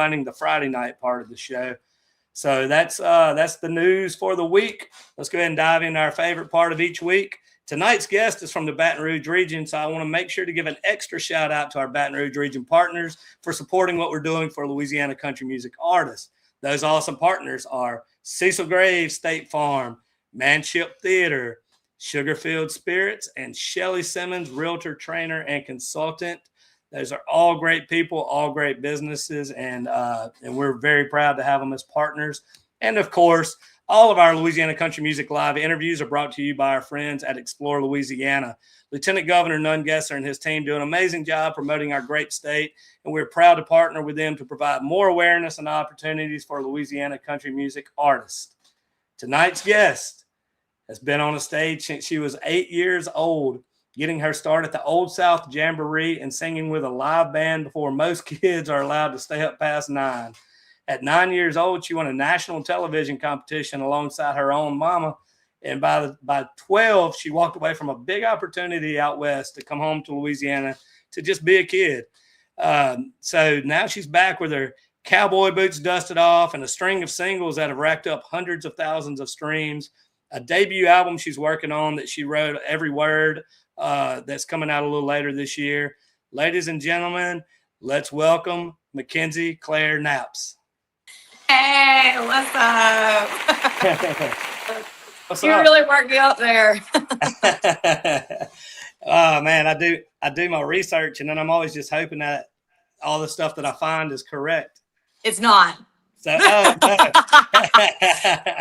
finding the Friday night part of the show. So that's the news for the week. Let's go ahead and dive into our favorite part of each week. Tonight's guest is from the Baton Rouge region, so I want to make sure to give an extra shout out to our Baton Rouge region partners for supporting what we're doing for Louisiana country music artists. Those awesome partners are Cecil Graves State Farm, Manship Theater, Sugarfield Spirits, and Shelly Simmons, realtor, trainer, and consultant. Those are all great people, all great businesses, and we're very proud to have them as partners. And, of course, all of our Louisiana Country Music Live interviews are brought to you by our friends at Explore Louisiana. Lieutenant Governor Nunn Gesser and his team do an amazing job promoting our great state, and we're proud to partner with them to provide more awareness and opportunities for Louisiana country music artists. Tonight's guest has been on a stage since she was 8 years old, getting her start at the Old South Jamboree and singing with a live band before most kids are allowed to stay up past 9. At 9 years old, she won a national television competition alongside her own mama. And by 12, she walked away from a big opportunity out west to come home to Louisiana to just be a kid. So now she's back with her cowboy boots dusted off and a string of singles that have racked up hundreds of thousands of streams. A debut album she's working on that she wrote every word that's coming out a little later this year. Ladies and gentlemen, let's welcome McKenzie Claire Knapps. Hey, what's up? What's you up? really worked me up there. Oh man, I do my research and then I'm always just hoping that all the stuff that I find is correct. It's not. So, but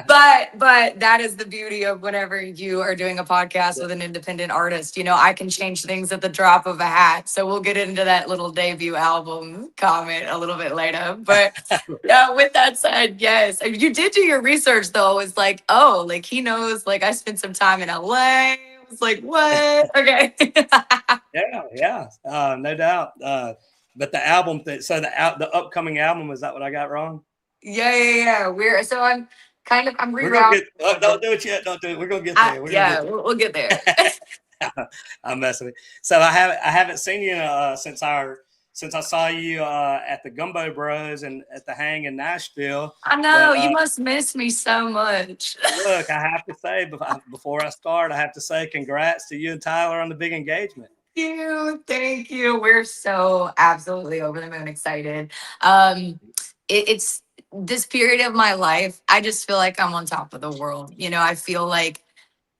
that is the beauty of whenever you are doing a podcast with an independent artist. You know, I can change things at the drop of a hat. So we'll get into that little debut album comment a little bit later. But with that said, yes, you did do your research though. It's like, oh, like he knows, like I spent some time in LA. I was like, what? Okay. yeah, no doubt. But the album, the upcoming album, is that what I got wrong? Yeah. I'm rerouting. Don't do it yet. Don't do it. We're gonna get there. We'll get there. I'm messing with you. So I haven't seen you since I saw you at the Gumbo Bros and at the Hang in Nashville. I know you must miss me so much. Look, I have to say before I start, I have to say congrats to you and Tyler on the big engagement. Thank you. We're so absolutely over the moon excited. It's this period of my life, I just feel like I'm on top of the world. You know, I feel like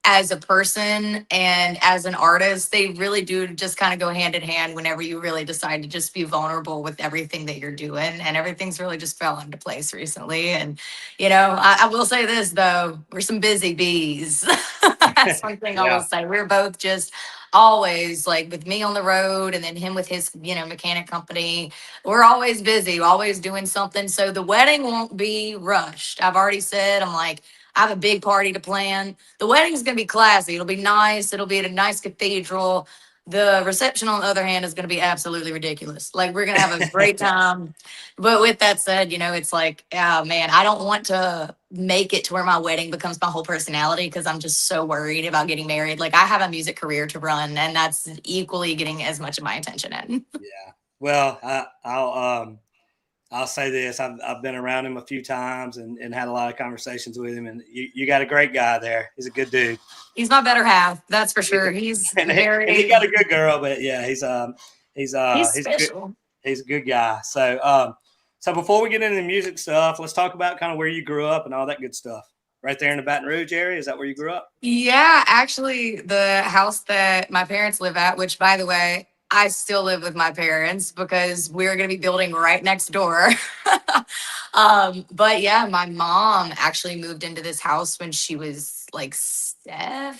as a person and as an artist, they really do just kind of go hand in hand whenever you really decide to just be vulnerable with everything that you're doing. And everything's really just fell into place recently. And, you know, I will say this, though, we're some busy bees. That's one thing I will say. We're both just always like with me on the road and then him with his, mechanic company. We're always busy, always doing something. So the wedding won't be rushed. I've already said, I'm like, I have a big party to plan. The wedding's going to be classy. It'll be nice. It'll be at a nice cathedral. The reception, on the other hand, is going to be absolutely ridiculous. Like, we're going to have a great time. But with that said, it's like, oh, man, I don't want to make it to where my wedding becomes my whole personality because I'm just so worried about getting married. Like, I have a music career to run, and that's equally getting as much of my attention in. Yeah. Well, I'll say this. I've been around him a few times and had a lot of conversations with him. And you got a great guy there. He's a good dude. He's my better half. That's for sure. He's and very. He got a good girl, but yeah, he's special. Good, he's a good guy. So before we get into the music stuff, let's talk about kind of where you grew up and all that good stuff. Right there in the Baton Rouge area. Is that where you grew up? Yeah, actually, the house that my parents live at, which, by the way, I still live with my parents because we're going to be building right next door. But yeah, my mom actually moved into this house when she was like 7,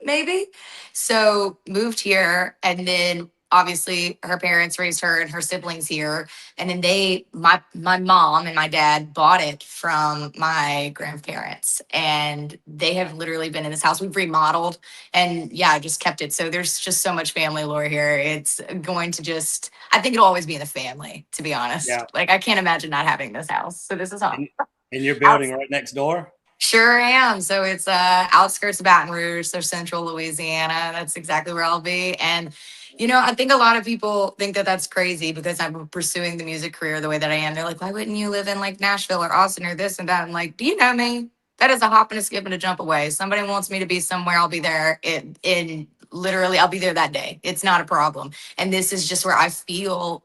maybe. So moved here, and then obviously her parents raised her and her siblings here. And then my mom and my dad bought it from my grandparents, and they have literally been in this house. We've remodeled and just kept it. So there's just so much family lore here. It's going to I think it'll always be in the family, to be honest. Yeah. Like, I can't imagine not having this house. So this is home. And you're building right next door? Sure am. So it's outskirts of Baton Rouge, so central Louisiana. That's exactly where I'll be. And I think a lot of people think that that's crazy because I'm pursuing the music career the way that I am. They're like, why wouldn't you live in like Nashville or Austin or this and that? I'm like, do you know me? That is a hop and a skip and a jump away. Somebody wants me to be somewhere, I'll be there. In literally, I'll be there that day. It's not a problem. And this is just where I feel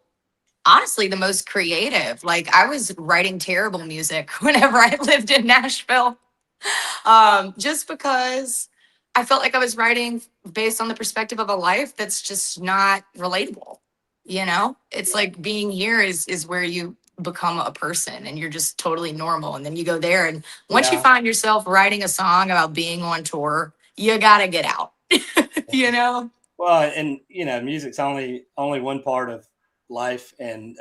honestly the most creative. Like I was writing terrible music whenever I lived in Nashville, just because I felt like I was writing based on the perspective of a life that's just not relatable. It's like being here is where you become a person and you're just totally normal. And then you go there, and once you Yeah. find yourself writing a song about being on tour, you gotta get out. you know? Well, and music's only one part of life, and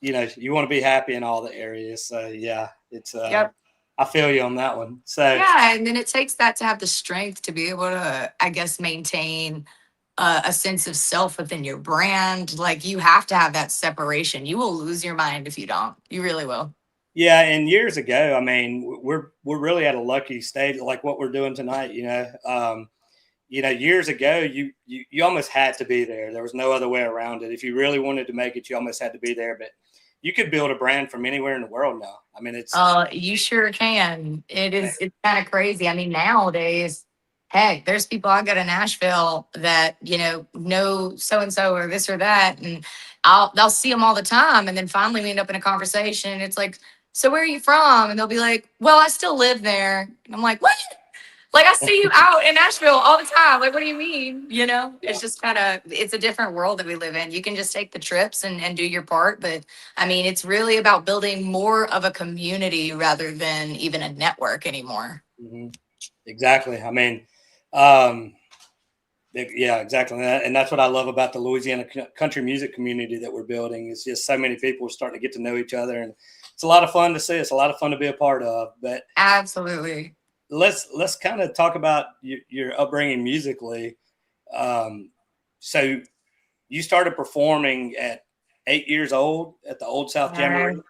you want to be happy in all the areas. So yeah, it's Yep. I feel you on that one. So Yeah, and then it takes that to have the strength to be able to, I guess, maintain a sense of self within your brand. Like you have to have that separation. You will lose your mind if you don't. You really will. yeah, and years ago, I mean, we're really at a lucky stage, like what we're doing tonight. Years ago, you almost had to be there. There was no other way around it. If you really wanted to make it, you almost had to be there. But you could build a brand from anywhere in the world now. I mean, You sure can. It's kind of crazy. I mean, nowadays, heck, there's people I go to Nashville that, know so and so or this or that. And I'll see them all the time. And then finally we end up in a conversation. And it's like, so where are you from? And they'll be like, well, I still live there. And I'm like, what? Like I see you out in Nashville all the time. Like, what do you mean? It's just it's a different world that we live in. You can just take the trips and do your part. But I mean, it's really about building more of a community rather than even a network anymore. mm-hmm. Exactly. I mean, um, yeah, exactly. And that's what I love about the Louisiana country music community that we're building. It's just so many people starting to get to know each other, and it's a lot of fun to see. It's a lot of fun to be a part of. But Absolutely. let's kind of talk about your upbringing musically. So you started performing at 8 years old at the Old South Yeah. Jamboree.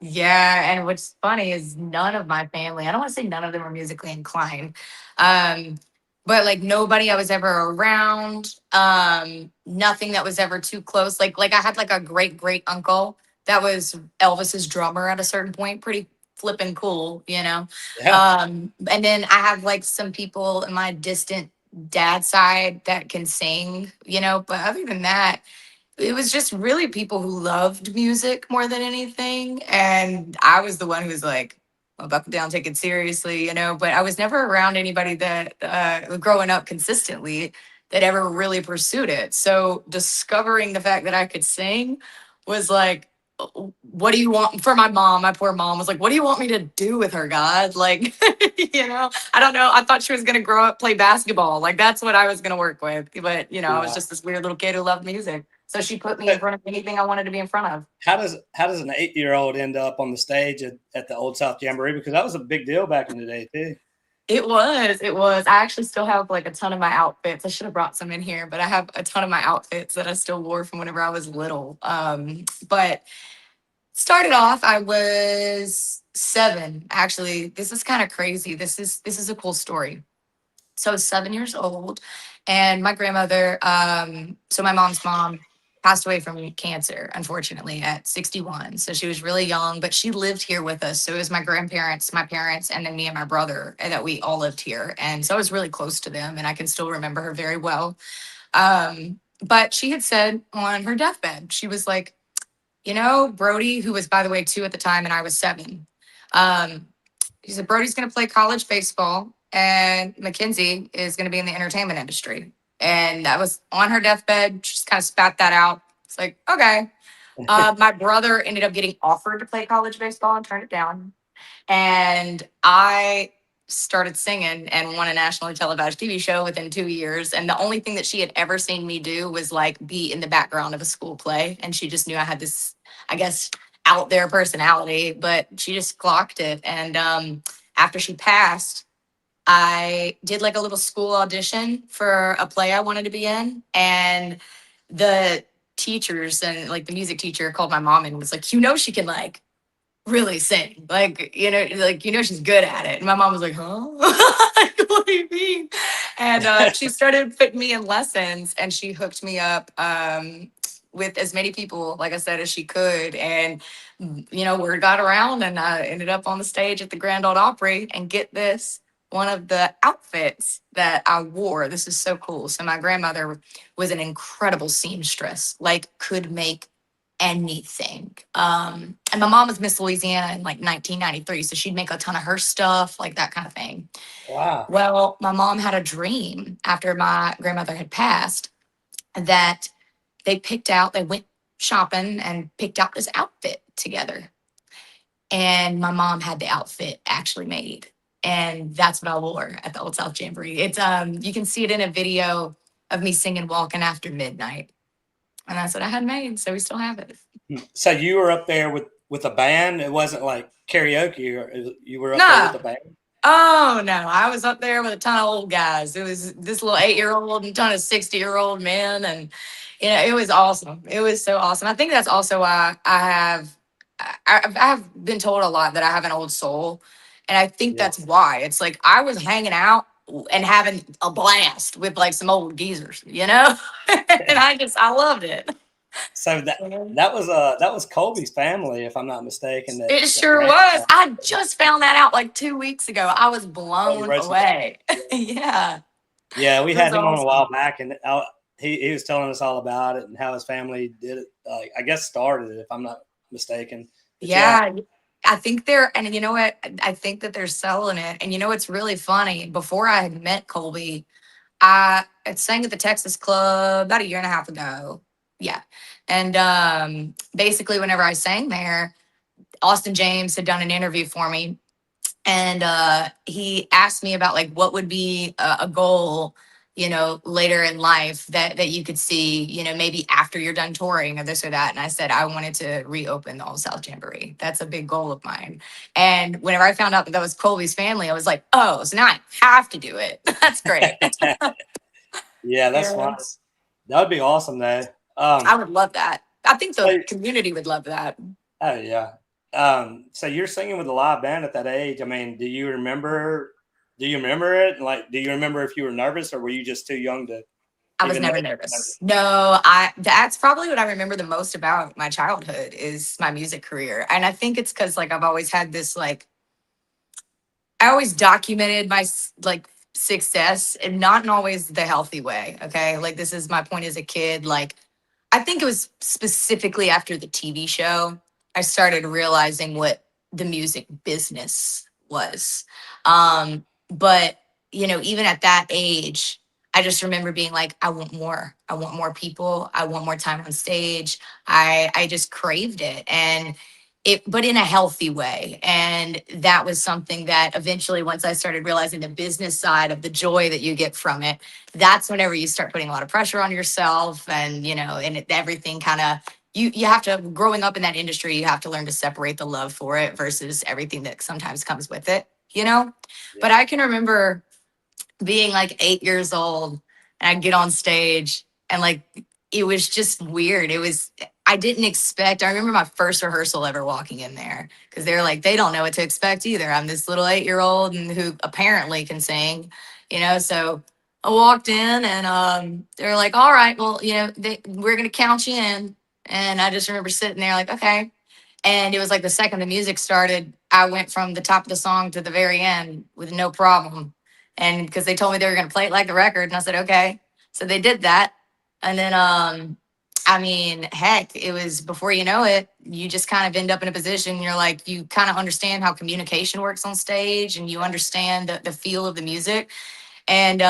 Yeah, and what's funny is none of my family, I don't want to say none of them were musically inclined. Um, but like nobody I was ever around, nothing that was ever too close. Like I had like a great uncle that was Elvis's drummer at a certain point, pretty flippin' cool. Yeah, And then I have like some people in my distant dad side that can sing, but other than that, it was just really people who loved music more than anything. And I was the one who was like, well, buckle down, take it seriously. But I was never around anybody that growing up consistently that ever really pursued it. So discovering the fact that I could sing was like, what do you want for my mom? My poor mom was like, what do you want me to do with her, God? Like, I don't know. I thought she was going to grow up, play basketball. Like, that's what I was going to work with. But, I was yeah. just this weird little kid who loved music. So she put me in front of anything I wanted to be in front of. How does an 8-year-old end up on the stage at the Old South Jamboree? Because that was a big deal back in the day too. It was. It was. I actually still have like a ton of my outfits. I should have brought some in here, but I have a ton of my outfits that I still wore from whenever I was little. But started off, I was 7. Actually, this is kind of crazy. This is a cool story. So I was 7 years old, and my grandmother, so my mom's mom, passed away from cancer, unfortunately, at 61. So she was really young, but she lived here with us. So it was my grandparents, my parents, and then me and my brother, and that we all lived here. And so I was really close to them, and I can still remember her very well. But she had said on her deathbed, she was like, Brody, who was, by the way, 2 at the time, and I was 7. Um, he said, Brody's going to play college baseball, and McKenzie is going to be in the entertainment industry. And that was on her deathbed. She just kind of spat that out. It's like, okay. My brother ended up getting offered to play college baseball and turned it down. And I started singing and won a nationally televised TV show within 2 years. And the only thing that she had ever seen me do was like be in the background of a school play. And she just knew I had this, I guess, out there personality, but she just clocked it. And after she passed, I did like a little school audition for a play I wanted to be in. And the teachers and like the music teacher called my mom and was like, she can like really sing. Like, she's good at it. And my mom was like, huh? Like, what do you mean? And she started putting me in lessons and she hooked me up with as many people, like I said, as she could. And, word got around and I ended up on the stage at the Grand Ole Opry. And get this, one of the outfits that I wore, this is so cool. So my grandmother was an incredible seamstress, like could make anything. And my mom was Miss Louisiana in like 1993, so she'd make a ton of her stuff, like that kind of thing. Wow. Well, my mom had a dream after my grandmother had passed that they went shopping and picked out this outfit together. And my mom had the outfit actually made. And that's what I wore at the Old South Jamboree. It's you can see it in a video of me singing Walking After Midnight. And that's what I had made. So we still have it. So you were up there with a band. It wasn't like karaoke, or you were up there No. with a band. Oh no, I was up there with a ton of old guys. It was this little 8-year-old and a ton of 60-year-old men, and it was awesome. It was so awesome. I think that's also why I've been told a lot that I have an old soul, and I think Yeah. that's why. It's like I was hanging out and having a blast with like some old geezers, and I loved it. So that was Colby's family, if I'm not mistaken. It That sure ran was. that. I just found that out like 2 weeks ago. I was Oh, you blown wrote some. away. Yeah. Yeah, we It had was him on a while awesome. back, and he was telling us all about it and how his family did it. I guess started it, if I'm not mistaken. But yeah, Yeah. I think and you know what? I think that they're selling it. And it's really funny. Before I had met Colby, I had sang at the Texas Club about a year and a half ago. Yeah. And basically, whenever I sang there, Austin James had done an interview for me. And he asked me about like what would be a goal, later in life that you could see, maybe after you're done touring or this or that. And I said I wanted to reopen the Old South Jamboree. That's a big goal of mine. And whenever I found out that was Colby's family, I was like, oh, so now I have to do it. That's great. yeah, that's fun. Yes. That would be awesome, though. I would love that. I think the So, community would love that. oh yeah. So you're singing with a live band at that age. I mean, do you remember? Do you remember it? Like, do you remember if you were nervous, or were you just too young to I was even know? never nervous. No, that's probably what I remember the most about my childhood is my music career. And I think it's because like I've always had this like I always documented my like success and not in always the healthy way. Okay. Like this is my point as a kid. Like I think it was specifically after the TV show, I started realizing what the music business was. But even at that age, I just remember being like, I want more. I want more people. I want more time on stage. I just craved it. And but in a healthy way. And that was something that eventually, once I started realizing the business side of the joy that you get from it, that's whenever you start putting a lot of pressure on yourself and everything kind of, you have to, growing up in that industry, you have to learn to separate the love for it versus everything that sometimes comes with it. But Yeah. I can remember being like 8 years old and I'd get on stage and like it was just weird. I didn't expect. I remember my first rehearsal ever walking in there because they're like, they don't know what to expect either. I'm this little 8-year-old and who apparently can sing. So I walked in and they're like, all right, well, we're gonna count you in. And I just remember sitting there like, okay. And it was like the second the music started, I went from the top of the song to the very end with no problem. And because they told me they were going to play it like the record, and I said, okay. So they did that. And then, I mean, heck, it was before you know it, you just kind of end up in a position. You're like, you kind of understand how communication works on stage and you understand the feel of the music. And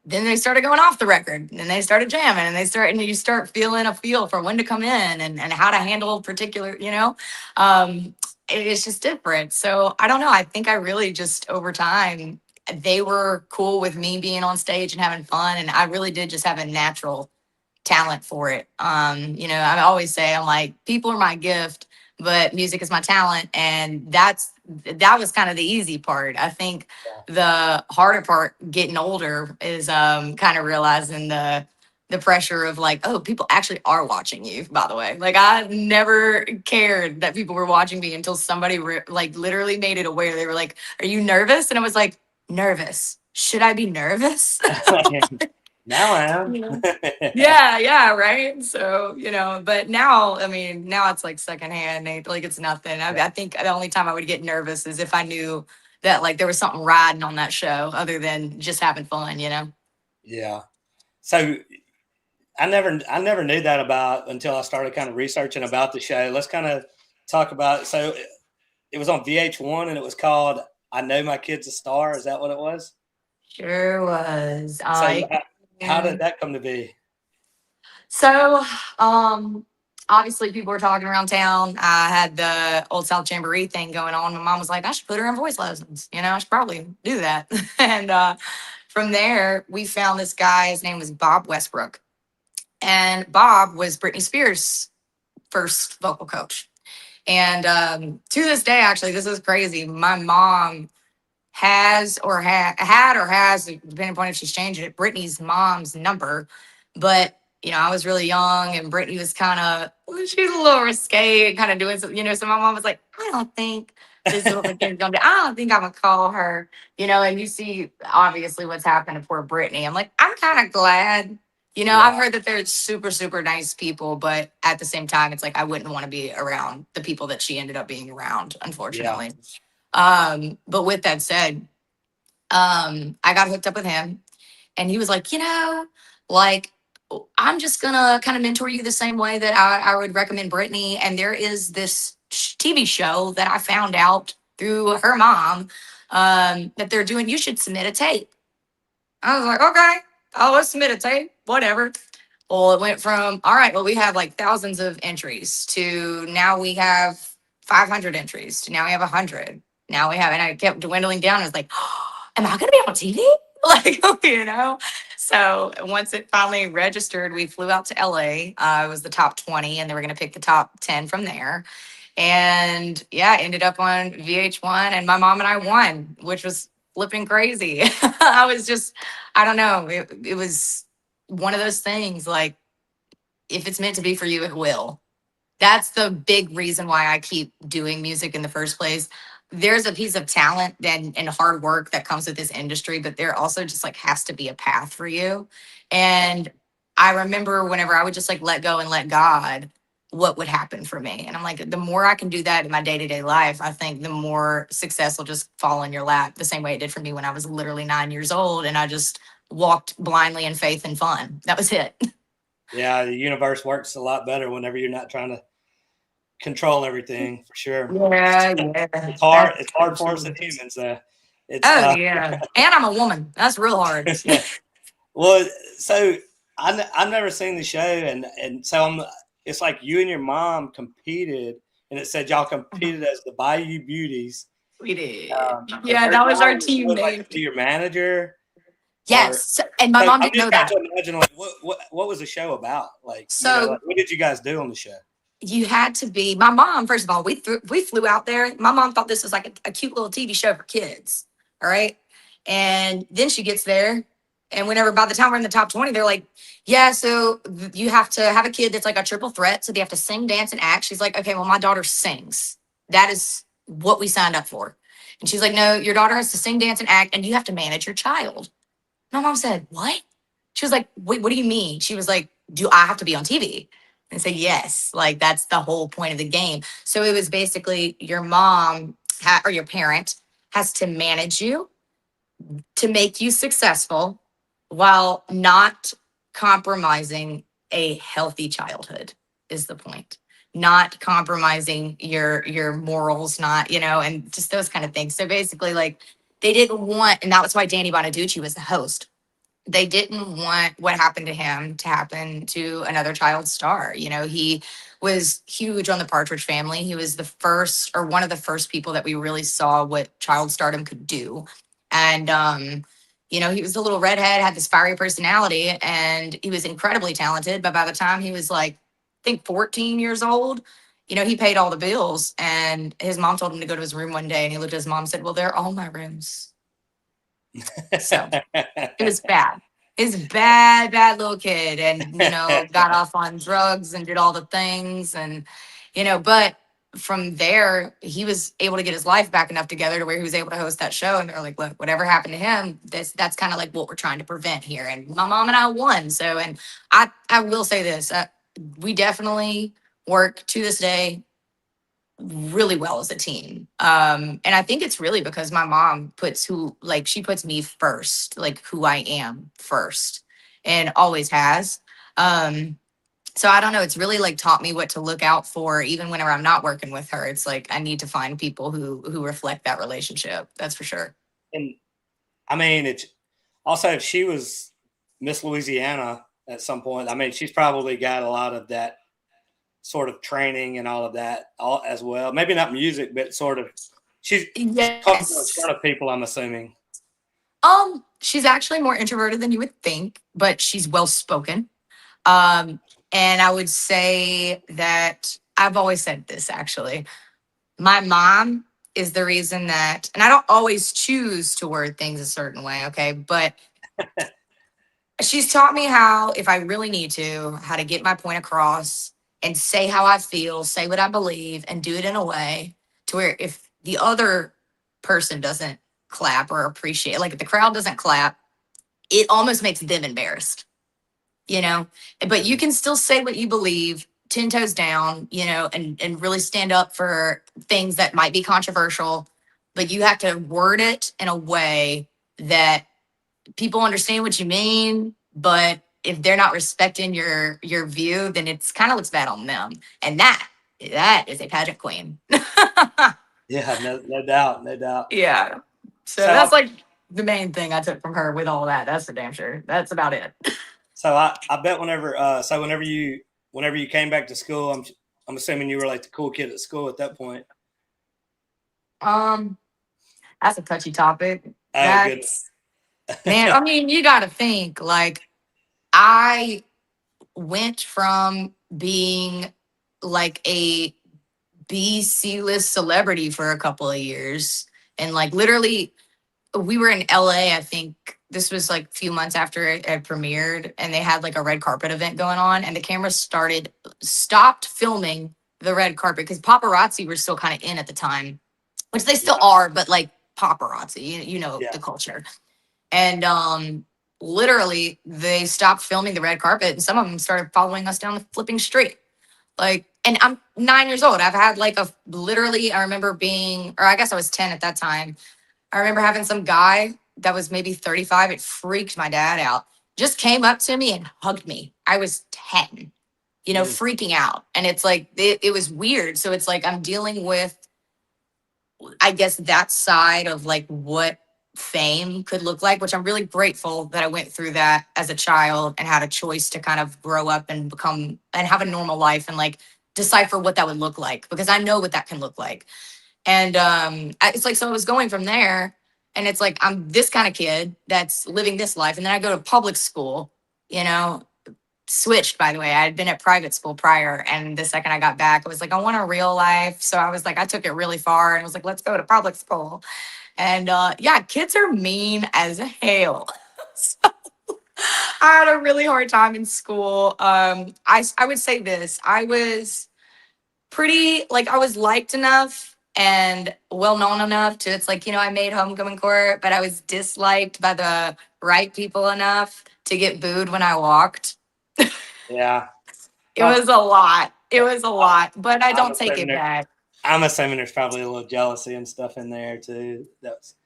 then they started going off the record and they started jamming and you start feeling a feel for when to come in and how to handle particular. It's just different. So I don't know. I think I really just over time, they were cool with me being on stage and having fun. And I really did just have a natural talent for it. I always say I'm like, people are my gift, but music is my talent. And that was kind of the easy part. I think the harder part getting older is kind of realizing the pressure of like, oh, people actually are watching you, by the way. Like, I never cared that people were watching me until somebody like literally made it aware. They were like, are you nervous? And I was like, nervous. Should I be nervous? Now I am. You know? Yeah, right. So, but now, I mean, now it's like secondhand, like it's nothing. I think the only time I would get nervous is if I knew that like there was something riding on that show other than just having fun, Yeah. So I never knew that about until I started kind of researching about the show. Let's kind of talk about, so it was on VH1 and it was called I Know My Kid's a Star. Is that what it was? Sure was. So how did that come to be? So, obviously people were talking around town. I had the Old South Jamboree thing going on. My mom was like, I should put her in voice lessons. I should probably do that. And from there, we found this guy. His name was Bob Westbrook. And Bob was Britney Spears' first vocal coach. And to this day, actually, this is crazy. My mom has or had or has, depending upon if she's changed it, Britney's mom's number. But I was really young and Britney was kind of, she's a little risque and kind of doing something, so my mom was like, I don't think this is what the kid's gonna do. I don't think I'm gonna call her, and you see obviously what's happened to poor Britney. I'm like, I'm kind of glad. Yeah. I've heard that they're super, super nice people, but at the same time, it's like I wouldn't want to be around the people that she ended up being around, unfortunately. But with that said, I got hooked up with him and he was like, like, I'm just gonna kind of mentor you the same way that I would recommend Britney. And there is this TV show that I found out through her mom that they're doing. You should submit a tape. I was like, okay, let's submit a tape, whatever. Well, it went from, all right, well, we have like thousands of entries to now we have 500 entries to now we have 100. Now we have, and I kept dwindling down. I was like, oh, am I going to be on TV? Like, So once it finally registered, we flew out to LA. It was the top 20 and they were going to pick the top 10 from there. And yeah, ended up on VH1 and my mom and I won, which was flipping crazy. I don't know. It was one of those things like, if it's meant to be for you, it will. That's the big reason why I keep doing music in the first place. There's a piece of talent and hard work that comes with this industry, but there also just like has to be a path for you. And I remember whenever I would just like let go and let God, what would happen for me. And I'm like, the more I can do that in my day-to-day life, I think the more success will just fall in your lap the same way it did for me when I was literally 9 years old and I just walked blindly in faith and fun. That was it. Yeah, the universe works a lot better whenever you're not trying to control everything, for sure. Yeah. It's hard for us as humans. Yeah. And I'm a woman. That's real hard. Well, so I've never seen the show, and so it's like you and your mom competed, and it said y'all competed as the Bayou Beauties. We did. Yeah, that was our team name. Like, to your manager. Yes, and my mom didn't know that. Imagine, like, what was the show about? Like, so what did you guys do on the show? You had to be, my mom, first of all, we flew out there. My mom thought this was like a cute little TV show for kids. All right. And then she gets there. And by the time we're in the top 20, they're like, yeah, so you have to have a kid that's like a triple threat. So they have to sing, dance, and act. She's like, okay, well, my daughter sings. That is what we signed up for. And she's like, no, your daughter has to sing, dance, and act, and you have to manage your child. My mom said, what? She was like, wait, what do you mean? She was like, do I have to be on TV? And say, yes, like that's the whole point of the game. So it was basically your mom or your parent has to manage you to make you successful while not compromising a healthy childhood is the point. Not compromising your morals, and just those kind of things. So basically, like they didn't want, and that was why Danny Bonaducci was the host. They didn't want what happened to him to happen to another child star. He was huge on the Partridge Family. He was the first or one of the first people that we really saw what child stardom could do. And, he was a little redhead, had this fiery personality, and he was incredibly talented. But by the time he was like, I think 14 years old, he paid all the bills. And his mom told him to go to his room one day. And he looked at his mom and said, well, they're all my rooms. So it was bad. He's a bad little kid, and got off on drugs and did all the things, and but from there he was able to get his life back enough together to where he was able to host that show. And they're like, look, whatever happened to him, that's kind of like what we're trying to prevent here. And my mom and I won. So, and I will say this, we definitely work to this day really well as a team. And I think it's really because my mom she puts me first, like who I am first, and always has. So I don't know, it's really like taught me what to look out for even whenever I'm not working with her. It's like I need to find people who reflect that relationship. That's for sure. And I mean, it's also, if she was Miss Louisiana at some point, I mean, she's probably got a lot of that sort of training and all of that as well. Maybe not music, but sort of she's talking in front of people, I'm assuming. She's actually more introverted than you would think, but she's well spoken. And I would say that I've always said this actually. My mom is the reason that, and I don't always choose to word things a certain way, okay? But she's taught me how, if I really need to, how to get my point across and say how I feel, say what I believe, and do it in a way to where if the other person doesn't clap or appreciate, like if the crowd doesn't clap, it almost makes them embarrassed, But you can still say what you believe, 10 toes down, and really stand up for things that might be controversial, but you have to word it in a way that people understand what you mean, but if they're not respecting your view, then it's kind of looks bad on them. And that is a pageant queen. Yeah, no doubt. Yeah. So that's like the main thing I took from her with all that. That's for damn sure. That's about it. So I bet whenever you came back to school, I'm assuming you were like the cool kid at school at that point. That's a touchy topic. Oh, goodness. Man, I mean, you got to think, like, I went from being like a B-C-list celebrity for a couple of years, and like literally we were in LA. I think this was like a few months after it had premiered, and they had like a red carpet event going on, and the cameras stopped filming the red carpet because paparazzi were still kind of in at the time, which they still are, but like paparazzi, the culture. And literally they stopped filming the red carpet, and some of them started following us down the flipping street. Like, and I'm 9 years old. I've had like I remember being, or I guess I was 10 at that time. I remember having some guy that was maybe 35. It freaked my dad out. Just came up to me and hugged me. I was 10, freaking out. And it's like, it was weird. So it's like, I'm dealing with, I guess, that side of like what fame could look like, which I'm really grateful that I went through that as a child and had a choice to kind of grow up and become and have a normal life and like decipher what that would look like, because I know what that can look like. And it's like, so I was going from there, and it's like, I'm this kind of kid that's living this life. And then I go to public school, switched, by the way. I had been at private school prior, and the second I got back, I was like, I want a real life. So I was like, I took it really far and was like, let's go to public school. And kids are mean as hell. So I had a really hard time in school. I would say this, I was pretty, like, I was liked enough and well known enough to, it's like, I made homecoming court, but I was disliked by the right people enough to get booed when I walked. Yeah. It was a lot. But I don't take it back. I'm assuming there's probably a little jealousy and stuff in there too. It's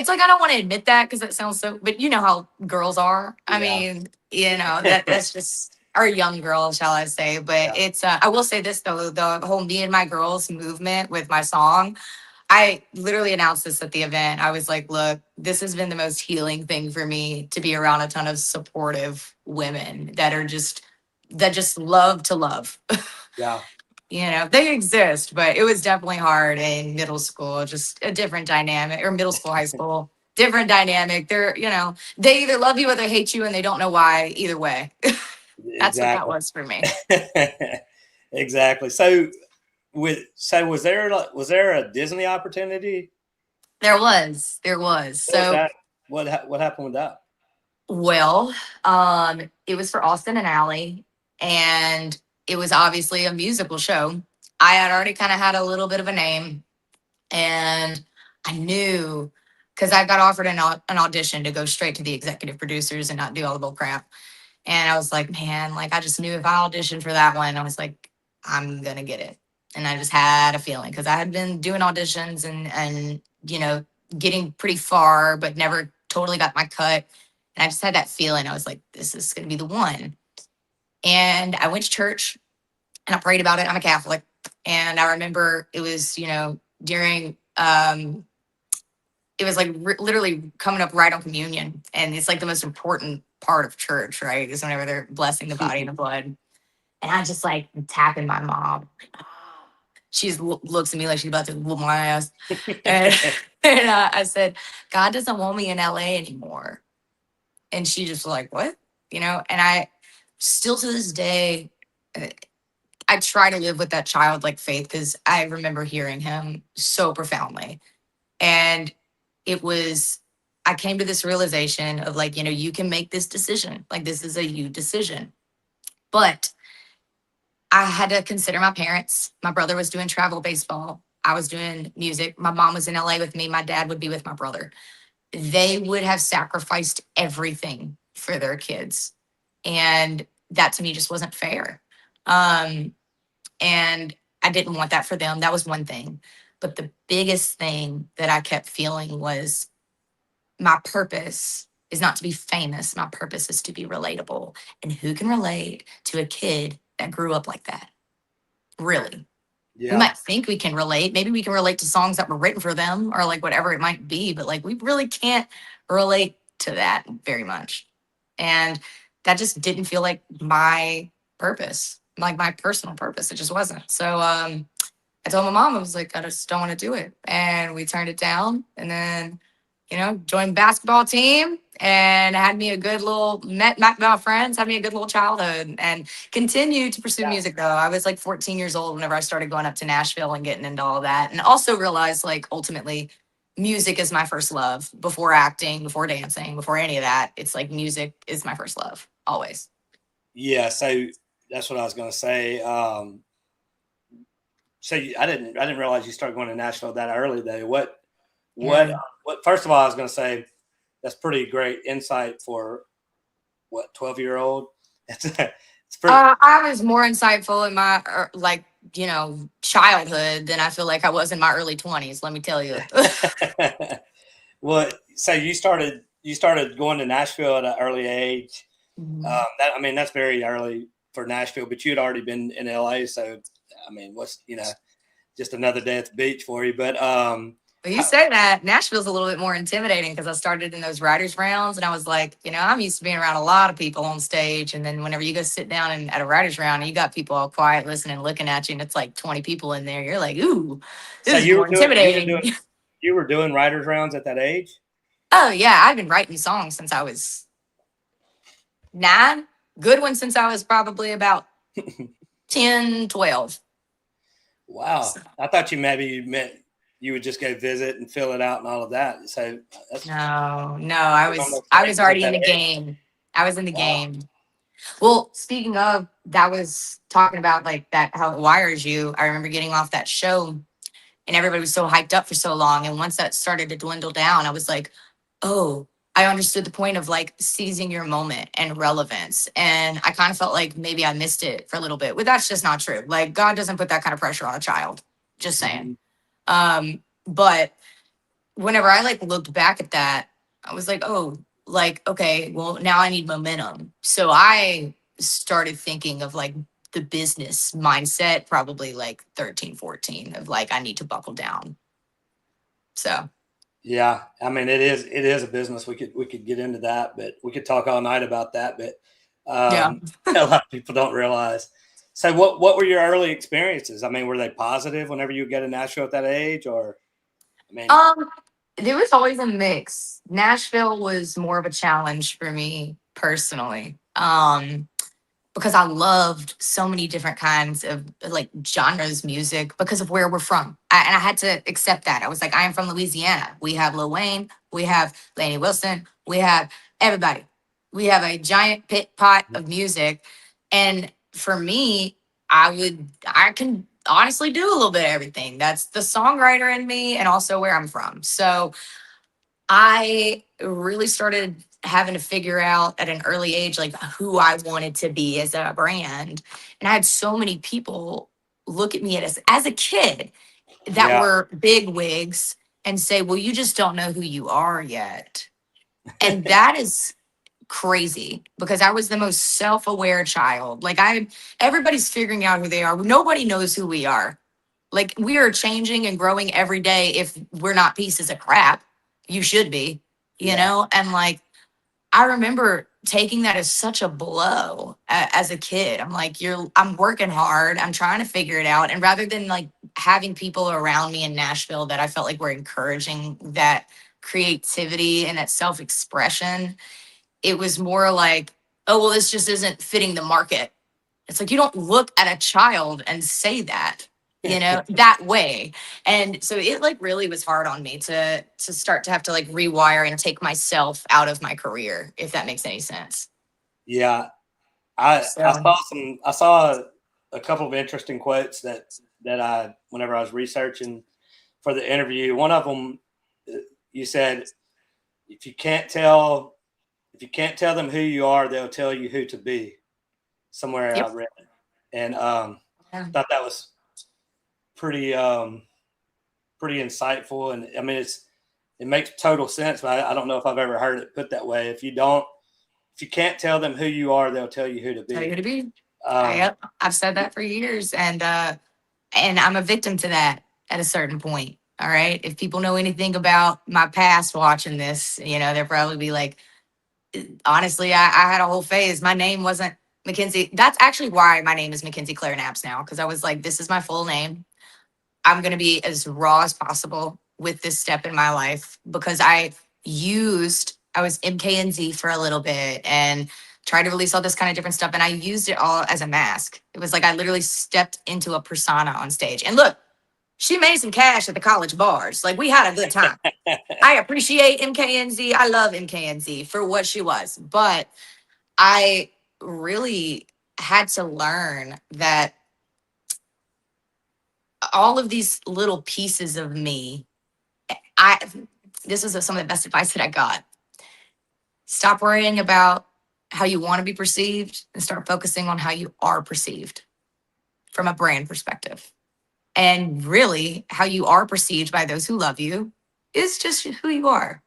like, I don't want to admit that because it sounds so, but you know how girls are. I mean, that's just our young girls, shall I say. But it's, I will say this though, the whole Me and My Girls movement with my song, I literally announced this at the event. I was like, look, this has been the most healing thing for me, to be around a ton of supportive women that just love to love. Yeah. They exist, but it was definitely hard in middle school, just a different dynamic, or middle school, high school, different dynamic. They're, they either love you or they hate you, and they don't know why either way. That's what that was for me. Exactly. So was there a Disney opportunity? There was. So what happened with that? Well, it was for Austin and Allie, and it was obviously a musical show. I had already kind of had a little bit of a name, and I knew because I got offered an audition to go straight to the executive producers and not do all the bull crap. And I was like, man, like I just knew if I auditioned for that one, I was like, I'm gonna get it. And I just had a feeling because I had been doing auditions and getting pretty far, but never totally got my cut. And I just had that feeling. I was like, this is gonna be the one. And I went to church and I prayed about it. I'm a Catholic. And I remember it was, during it was like literally coming up right on communion. And it's like the most important part of church, right? Is whenever they're blessing the body and the blood. And I just like tapping my mom. She looks at me like she's about to whoop my ass. And, I said, God doesn't want me in LA anymore. And she just was like, what? And I still to this day, I try to live with that childlike faith because I remember hearing him so profoundly. And it was, I came to this realization of like, you can make this decision. Like, this is a you decision. But I had to consider my parents. My brother was doing travel baseball. I was doing music. My mom was in LA with me. My dad would be with my brother. They would have sacrificed everything for their kids. And that to me just wasn't fair. And I didn't want that for them. That was one thing. But the biggest thing that I kept feeling was my purpose is not to be famous. My purpose is to be relatable. And who can relate to a kid that grew up like that? Really? Yeah. We might think we can relate. Maybe we can relate to songs that were written for them or like whatever it might be, but like we really can't relate to that very much. And that just didn't feel like my purpose, like my personal purpose. It just wasn't. So I told my mom, I was like, I just don't want to do it. And we turned it down and then, joined basketball team and had me a good little, met my friends, had me a good little childhood and continued to pursue music though. I was like 14 years old whenever I started going up to Nashville and getting into all that. And also realized like ultimately music is my first love before acting, before dancing, before any of that. It's like music is my first love always. Yeah. So that's what I was going to say. So I didn't realize you started going to Nashville that early though. What, first of all, I was going to say, that's pretty great insight for 12-year-old. It's pretty. I was more insightful in my childhood than I feel like I was in my early 20s. Let me tell you. Well, so you started going to Nashville at an early age. Mm-hmm. That's very early for Nashville, but you had already been in LA, so what's just another day at the beach for you. But But you say that Nashville's a little bit more intimidating because I started in those writers' rounds and I was like, I'm used to being around a lot of people on stage. And then whenever you go sit down at a writers' round and you got people all quiet, listening, looking at you, and it's like 20 people in there, you're like, ooh, this is more intimidating. You were doing writers' rounds at that age? Oh, yeah. I've been writing songs since I was 9. Good ones since I was probably about 10, 12. Wow. So, I thought you meant you would just go visit and fill it out and all of that. So no, I was already in the game. I was in the game. Well, speaking of, that was talking about like that, how it wires you. I remember getting off that show and everybody was so hyped up for so long. And once that started to dwindle down, I was like, oh, I understood the point of like seizing your moment and relevance. And I kind of felt like maybe I missed it for a little bit, but that's just not true. Like God doesn't put that kind of pressure on a child. Just saying. Mm-hmm. But whenever I like looked back at that, I was like, oh, like, okay, well, now I need momentum. So I started thinking of like the business mindset, probably like 13, 14 of like, I need to buckle down. So. Yeah. It is a business. We could get into that, but we could talk all night about that. But a lot of people don't realize. So what were your early experiences? Were they positive whenever you get to Nashville at that age or? There was always a mix. Nashville was more of a challenge for me personally. Because I loved so many different kinds of like genres music because of where we're from. And I had to accept that. I was like, I am from Louisiana. We have Lil Wayne, we have Lainey Wilson, we have everybody. We have a giant pit pot of music. And for me, I can honestly do a little bit of everything. That's the songwriter in me and also where I'm from. So I really started having to figure out at an early age, like who I wanted to be as a brand. And I had so many people look at me as a kid that Yeah. were big wigs and say, well, you just don't know who you are yet. And that is crazy because I was the most self-aware child. Like everybody's figuring out who they are. Nobody knows who we are. Like we are changing and growing every day. If we're not pieces of crap, you should be, Yeah. and like, I remember taking that as such a blow as a kid. I'm like, I'm working hard. I'm trying to figure it out. And rather than like having people around me in Nashville that I felt like were encouraging that creativity and that self-expression, it was more like, oh, well, this just isn't fitting the market. It's like, you don't look at a child and say that, that way. And so it like really was hard on me to start to have to like rewire and take myself out of my career, if that makes any sense. Yeah. I So, saw a couple of interesting quotes that whenever I was researching for the interview, one of them, you said, if you can't tell them who you are, they'll tell you who to be. Somewhere I yep. read it. And Yeah. thought that was pretty insightful. And I mean, it makes total sense, but I don't know if I've ever heard it put that way. If you can't tell them who you are, they'll tell you who to Tell you be. who to be. Yep. I've said that for years. And I'm a victim to that at a certain point. All right. If people know anything about my past watching this, they'll probably be like, honestly, I had a whole phase. My name wasn't McKenzie. That's actually why my name is McKenzie Claire Knapps now, because I was like, this is my full name. I'm going to be as raw as possible with this step in my life because I was MKNZ for a little bit and tried to release all this kind of different stuff. And I used it all as a mask. It was like I literally stepped into a persona on stage. And look, she made some cash at the college bars. Like we had a good time. I appreciate MKNZ. I love MKNZ for what she was. But I really had to learn that all of these little pieces of me, I this was some of the best advice that I got. Stop worrying about how you want to be perceived and start focusing on how you are perceived from a brand perspective. And really, how you are perceived by those who love you is just who you are.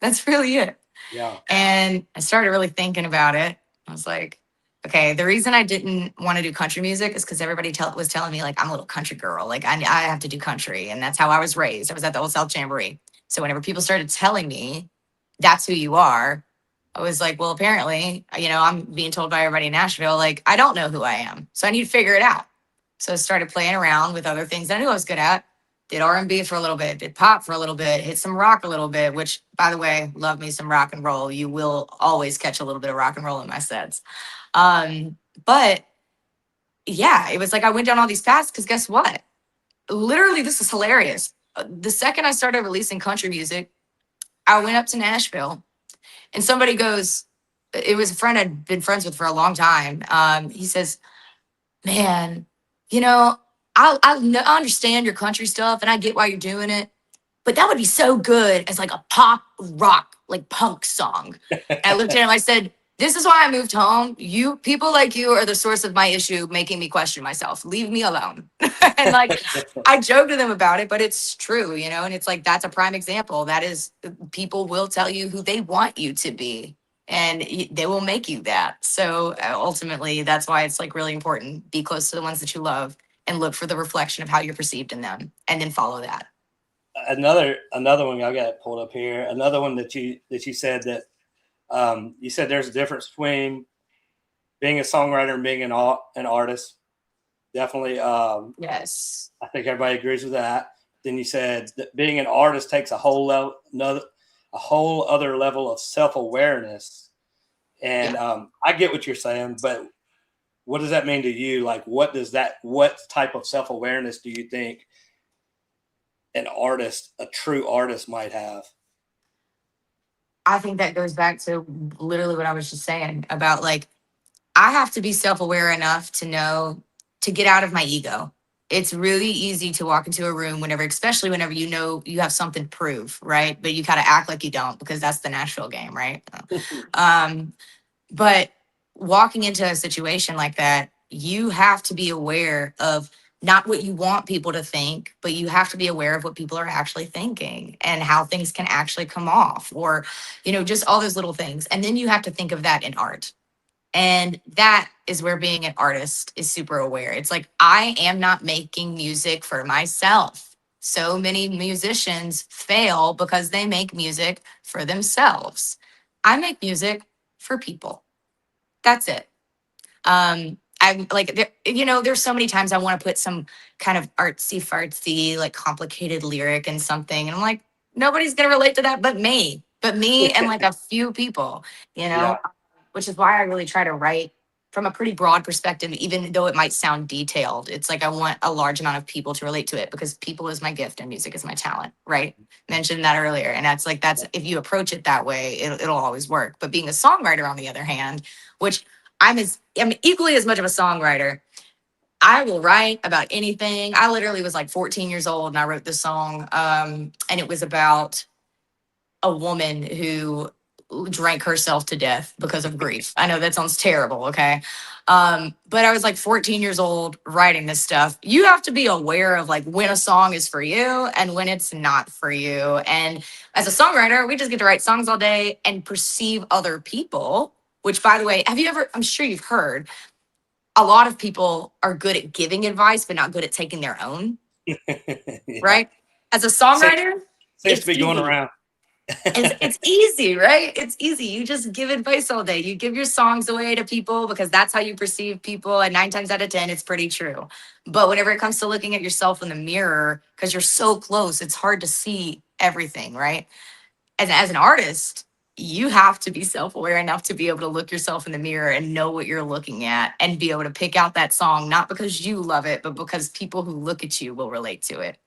That's really it. Yeah. And I started really thinking about it. I was like, okay, the reason I didn't want to do country music is because everybody was telling me like I'm a little country girl. Like I have to do country. And that's how I was raised. I was at the Old South Jamboree. So whenever people started telling me that's who you are, I was like, well, apparently, I'm being told by everybody in Nashville, like, I don't know who I am. So I need to figure it out. So I started playing around with other things that I knew I was good at. Did R&B for a little bit, did pop for a little bit, hit some rock a little bit, which, by the way, love me some rock and roll. You will always catch a little bit of rock and roll in my sets. But yeah, it was like I went down all these paths because guess what? Literally, this is hilarious. The second I started releasing country music, I went up to Nashville and somebody goes, it was a friend I'd been friends with for a long time. He says, man, you know, I understand your country stuff and I get why you're doing it, but that would be so good as like a pop rock, like punk song. And I looked at him, I said, this is why I moved home. You people like you are the source of my issue, making me question myself. Leave me alone. And like, I joked with him about it, but it's true, and it's like, that's a prime example. That is, people will tell you who they want you to be and they will make you that. So ultimately, that's why it's like really important. Be close to the ones that you love and look for the reflection of how you're perceived in them and then follow that. Another one I got pulled up here. Another one that you said that you said there's a difference between being a songwriter and being an artist. Definitely. Yes. I think everybody agrees with that. Then you said that being an artist takes a whole other level of self-awareness. And I get what you're saying, but what does that mean to you? Like, what type of self-awareness do you think a true artist might have? I think that goes back to literally what I was just saying about like, I have to be self aware enough to know to get out of my ego. It's really easy to walk into a room whenever, especially whenever you know you have something to prove, right? But you kind of act like you don't because that's the Nashville game, right? Um, but walking into a situation like that, you have to be aware of not what you want people to think, but you have to be aware of what people are actually thinking and how things can actually come off or, just all those little things. And then you have to think of that in art. And that is where being an artist is super aware. It's like, I am not making music for myself. So many musicians fail because they make music for themselves. I make music for people. That's it. I'm like, there's so many times I want to put some kind of artsy fartsy, like complicated lyric in something. And I'm like, nobody's going to relate to that but me and like a few people, Yeah. which is why I really try to write from a pretty broad perspective, even though it might sound detailed. It's like I want a large amount of people to relate to it because people is my gift and music is my talent, right? Mentioned that earlier. And that's if you approach it that way, it'll always work. But being a songwriter, on the other hand, which I'm equally as much of a songwriter. I will write about anything. I literally was like 14 years old and I wrote this song. And it was about a woman who drank herself to death because of grief. I know that sounds terrible, okay? But I was like 14 years old writing this stuff. You have to be aware of like when a song is for you and when it's not for you. And as a songwriter, we just get to write songs all day and perceive other people, which by the way, I'm sure you've heard, a lot of people are good at giving advice, but not good at taking their own, Yeah. right? As a Seems, songwriter, seems to it's be going easy. around. It's easy, right? It's easy. You just give advice all day. You give your songs away to people because that's how you perceive people. And 9 times out of 10, it's pretty true. But whenever it comes to looking at yourself in the mirror, because you're so close, it's hard to see everything, right? As an artist, you have to be self-aware enough to be able to look yourself in the mirror and know what you're looking at and be able to pick out that song, not because you love it, but because people who look at you will relate to it.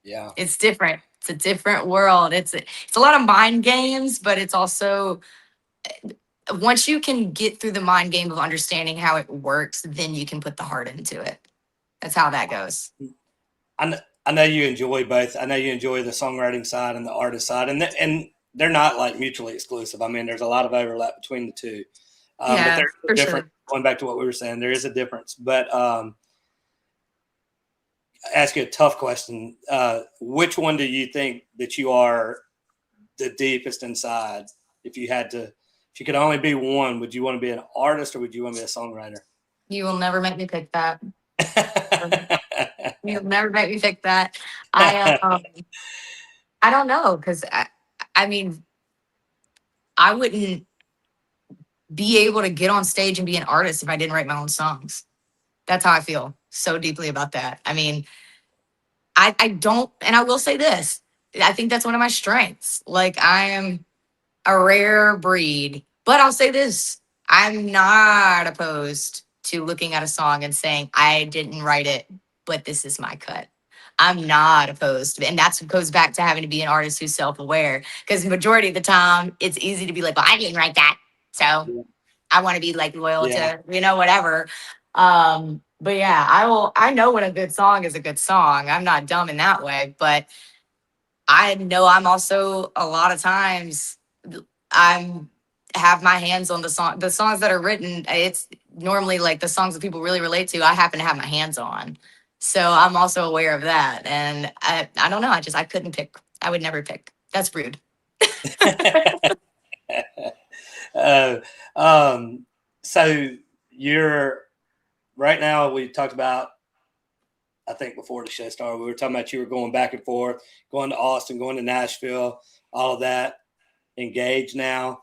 Yeah. It's different. It's a different world. It's a lot of mind games, but it's also once you can get through the mind game of understanding how it works, then you can put the heart into it. That's how that goes. I know you enjoy both. I know you enjoy the songwriting side and the artist side, and they're not like mutually exclusive. I mean, there's a lot of overlap between the two, but Yeah, there's a for difference. sure. Going back to what we were saying, there is a difference. But ask you a tough question: which one do you think that you are the deepest inside? If you could only be one, would you want to be an artist or would you want to be a songwriter? You will never make me pick that. You'll never make me pick that. I don't know because I mean I wouldn't be able to get on stage and be an artist if I didn't write my own songs. That's how I feel so deeply about that. I mean, I don't, and I will say this. I think that's one of my strengths. Like I am a rare breed, but I'll say this. I'm not opposed to looking at a song and saying, I didn't write it, but this is my cut. I'm not opposed to it. And that's what goes back to having to be an artist who's self-aware. Because majority of the time, it's easy to be like, well, I didn't write that. So I want to be like loyal Yeah. to, whatever. But yeah, I know when a good song is a good song. I'm not dumb in that way, but I know I'm also a lot of times I'm have my hands on the songs that are written. It's normally like the songs that people really relate to. I happen to have my hands on. So I'm also aware of that. And I don't know. I couldn't pick. I would never pick. That's rude. uh, um, so you're right now. We talked about. I think before the show started, we were talking about you were going back and forth, going to Austin, going to Nashville, all of that. Engaged now,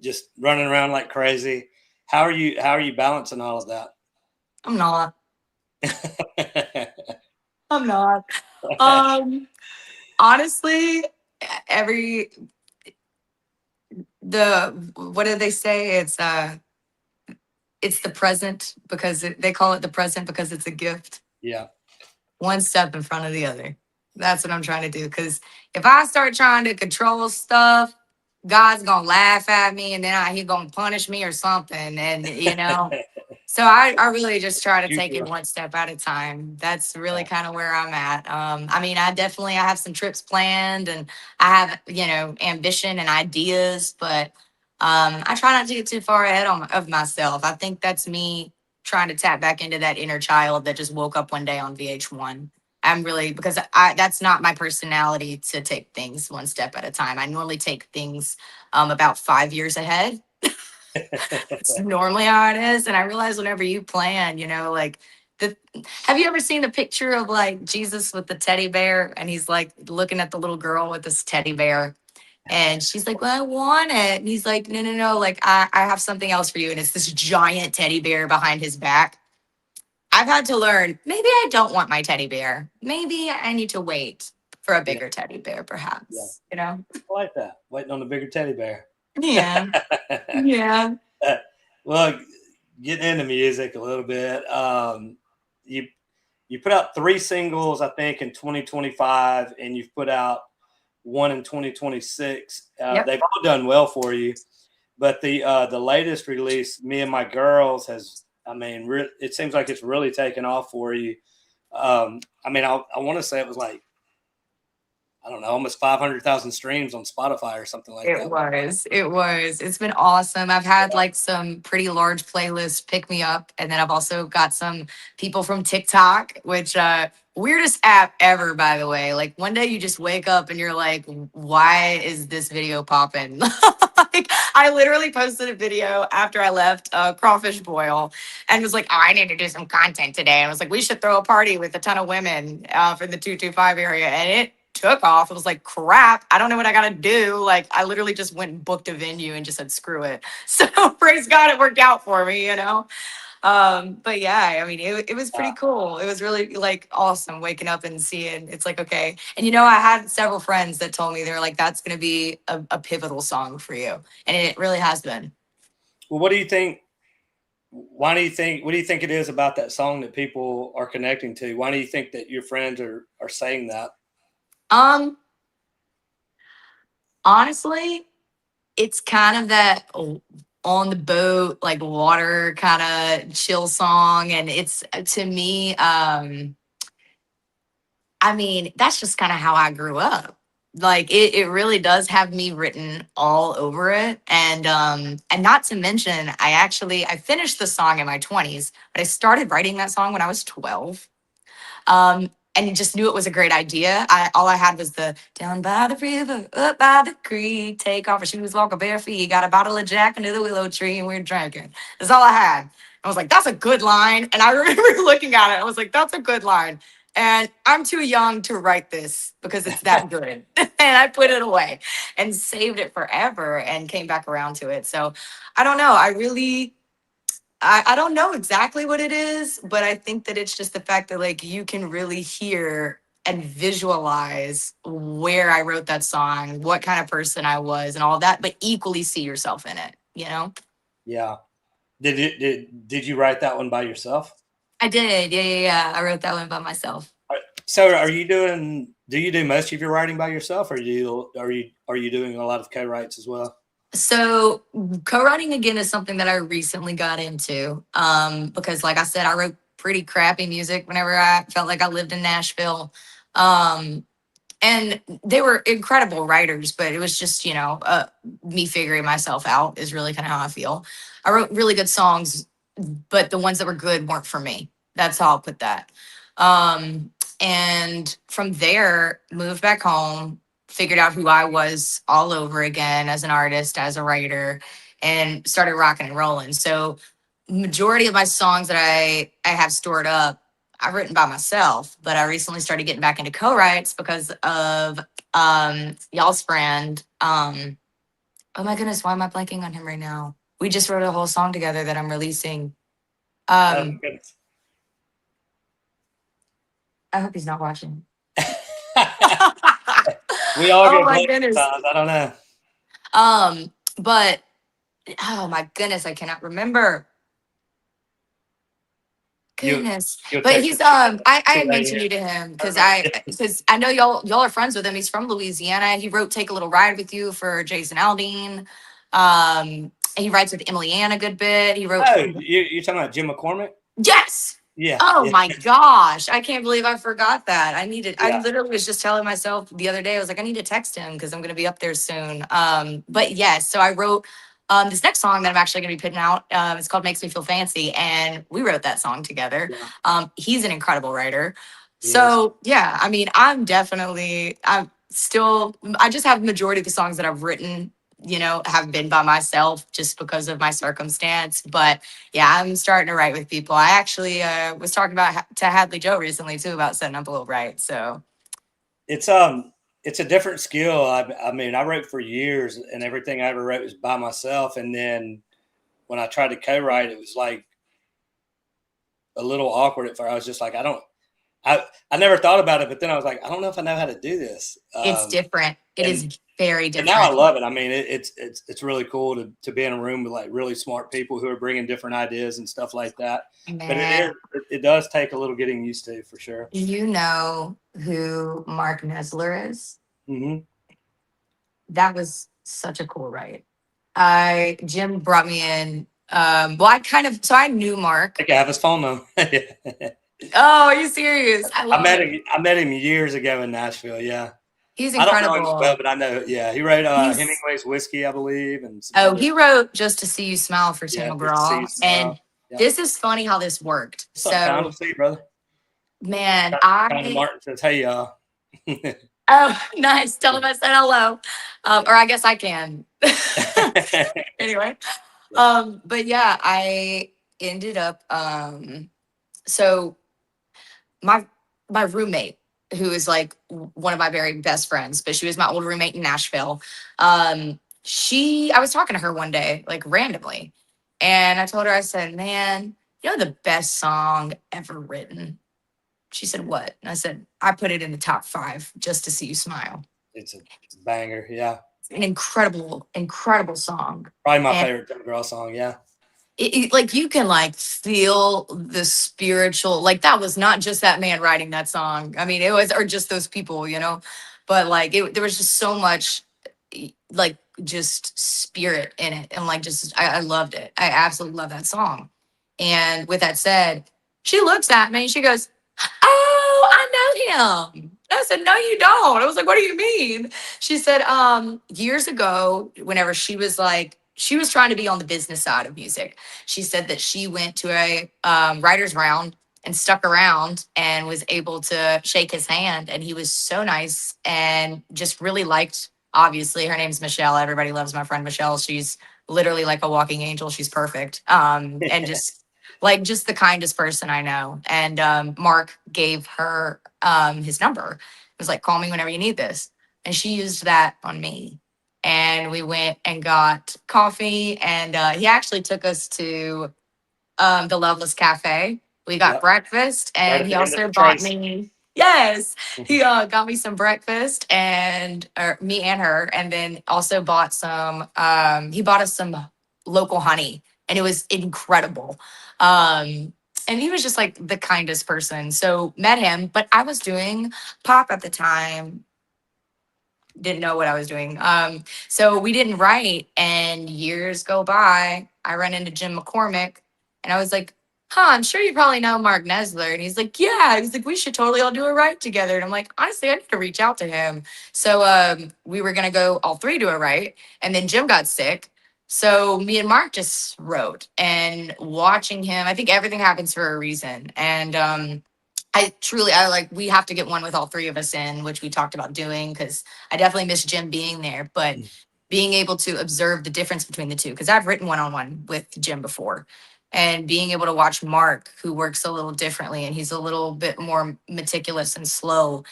just running around like crazy. How are you? How are you balancing all of that? I'm not. I'm not. Um, honestly, every the what did they say? It's the present because they call it the present because it's a gift. Yeah. One step in front of the other. That's what I'm trying to do. Because if I start trying to control stuff, God's gonna laugh at me, and then he gonna punish me or something. And so I really just try to take it You- one step at a time. That's really yeah. kind of where I'm at. I mean, I have some trips planned, and I have ambition and ideas, but I try not to get too far ahead of myself. I think that's me trying to tap back into that inner child that just woke up one day on VH1. I'm really, because that's not my personality to take things one step at a time. I normally take things about 5 years ahead. It's normally how it is. And I realize whenever you plan, like the have you ever seen the picture of like Jesus with the teddy bear, and he's like looking at the little girl with this teddy bear, and she's like, well, I want it. And he's like, no, no, no, like I have something else for you. And it's this giant teddy bear behind his back. I've had to learn, maybe I don't want my teddy bear. Maybe I need to wait for a Yeah. bigger teddy bear, Yeah. perhaps, I like that. Waiting on the bigger teddy bear. Yeah. Yeah. Well, getting into music a little bit. You you put out 3 singles, I think, in 2025, and you've put out one in 2026. Yep. They've all done well for you, but the latest release, "Me and My Girls," has, I mean, it seems like it's really taken off for you. I mean, I want to say it was like, I don't know, almost 500,000 streams on Spotify or something like It that. was. It was. It's been awesome. I've had like some pretty large playlists pick me up. And then I've also got some people from TikTok, which weirdest app ever, by the way. Like one day you just wake up and you're like, why is this video popping? Like I literally posted a video after I left Crawfish Boil and was like, oh, I need to do some content today. And I was like, we should throw a party with a ton of women from the 225 area. And it took off. It was like, crap, I don't know what I got to do. Like, I literally just went and booked a venue and just said, screw it. So praise God, it worked out for me. But yeah, I mean, it was pretty cool. It was really like awesome waking up and seeing it's like, okay. And I had several friends that told me they're like, that's going to be a pivotal song for you. And it really has been. Well, what do you think? Why do you think? What do you think it is about that song that people are connecting to? Why do you think that your friends are saying that? Um, Honestly, it's kind of that on the boat, like water kind of chill song. And it's to me, I mean, that's just kind of how I grew up. Like it really does have me written all over it. And not to mention, I finished the song in my 20s, but I started writing that song when I was 12. And just knew it was a great idea. All I had was the down by the river, up by the creek, take off her shoes, walk a bare feet, got a bottle of Jack under the willow tree, and we're drinking. That's all I had. I was like, that's a good line. And I remember looking at it, I was like, that's a good line. And I'm too young to write this because it's that good. And I put it away and saved it forever and came back around to it. So I don't know. I don't know exactly what it is, but I think that it's just the fact that like you can really hear and visualize where I wrote that song, what kind of person I was and all that, but equally see yourself in it. Yeah. Did you write that one by yourself? I did. Yeah, yeah, yeah. I wrote that one by myself. So are you doing? Do you do most of your writing by yourself, or are you doing a lot of co-writes as well? So co-writing again is something that I recently got into. Because like I said, I wrote pretty crappy music whenever I felt like I lived in Nashville. Um, and they were incredible writers, but it was just me figuring myself out is really kind of how I feel. I wrote really good songs, but the ones that were good weren't for me. That's how I'll put that. um and from there moved back home, figured out who I was all over again as an artist, as a writer, and started rocking and rolling. So majority of my songs that I have stored up, I've written by myself, but I recently started getting back into co-writes because of y'all's friend. Oh my goodness, why am I blanking on him right now? We just wrote a whole song together that I'm releasing. Oh, Um, goodness. I hope he's not watching. We all Oh get my blank goodness. sometimes. I don't know. But oh my goodness, I cannot remember. Goodness. You'll But text he's me. I had 2 mentioned you a.m. to him because I know y'all are friends with him. He's from Louisiana. He wrote Take a Little Ride with You for Jason Aldean. He writes with Emily Ann a good bit. He wrote Oh, for you're talking about Jim McCormick? Yes. Yeah, Oh yeah, my gosh. I can't believe I forgot that. I yeah. literally was just telling myself the other day, I was like, I need to text him because I'm gonna be up there soon. But yes, so I wrote this next song that I'm actually gonna be putting out. It's called Makes Me Feel Fancy, and we wrote that song together. Yeah. He's an incredible writer. He is. So yeah, I mean, I just have the majority of the songs that I've written, have been by myself just because of my circumstance. But yeah, I'm starting to write with people. I actually was talking to Hadley Joe recently too about setting up a little write. So It's it's a different skill. I mean, I wrote for years, and everything I ever wrote was by myself. And then when I tried to co-write, it was like a little awkward at first. I was just like, I never thought about it, but then I was like, I don't know if I know how to do this. it's different. It And is very and now I different. love it. I mean, it's really cool to be in a room with like really smart people who are bringing different ideas and stuff like that. But Man, it does take a little getting used to for sure. you know who Mark Nesler is? Hmm. That was such a cool write. Jim brought me in. Well, I knew I Mark. think I have his phone number. Oh, are you serious? I I love met it. him. I met him years ago in Nashville. Yeah, He's I don't know him as well, incredible. but I know. Yeah, he wrote He's Hemingway's Whiskey, I believe, and some Oh, other. he wrote Just to See You Smile for Tim Yeah, just to see you McGraw. And smile. Yeah, this is funny how this worked. what's up, Connie? So, See you, brother. man, Connie Martin says, "Hey, y'all." oh, nice. Tell him I said hello. Or I guess I can. Anyway. But yeah, I ended up, so my, my roommate, who is like one of my very best friends, but she was my old roommate in Nashville. I was talking to her one day, like randomly, and I told her, I said, man, the best song ever written. She said, what? And I said, I put it in the top 5, Just to See You Smile. It's a banger. Yeah, An incredible, incredible song. probably my And favorite Tim McGraw song. Yeah, like you can like feel the spiritual, like that was not just that man writing that song. I mean, it was, or just those people, but like there was just so much like just spirit in it. And like, I loved it. I absolutely love that song. And with that said, she looks at me and she goes, oh, I know him. I said, no, you don't. I was like, what do you mean? She said, years ago, whenever she was trying to be on the business side of music. She said that she went to a writer's round and stuck around and was able to shake his hand. And he was so nice and just really liked, obviously, her name's Michelle. Everybody loves my friend Michelle. She's literally like a walking angel. She's perfect. And just the kindest person I know. And Mark gave her his number. It was like, call me whenever you need this. And she used that on me. And we went and got coffee. And he actually took us to the Loveless Cafe. We got yep. breakfast. Right And at he the end of also the bought trace. me, yes, he got me some breakfast and or me and her. And then also bought he bought us some local honey. And it was incredible. And he was just like the kindest person. So met him, but I was doing pop at the time, didn't know what I was doing. So we didn't write, and years go by. I run into Jim McCormick, and I was like, "Huh, I'm sure you probably know Mark Nesler." And he's like, "Yeah." He's like, "We should totally all do a write together." And I'm like, "Honestly, I need to reach out to him." So we were gonna go all 3 do a write, and then Jim got sick. So me and Mark just wrote, and watching him, I think everything happens for a reason. And I like, we have to get one with all 3 of us in, which we talked about doing because I definitely miss Jim being there, but being able to observe the difference between the 2, because I've written one-on-one with Jim before, and being able to watch Mark, who works a little differently and he's a little bit more meticulous and slow.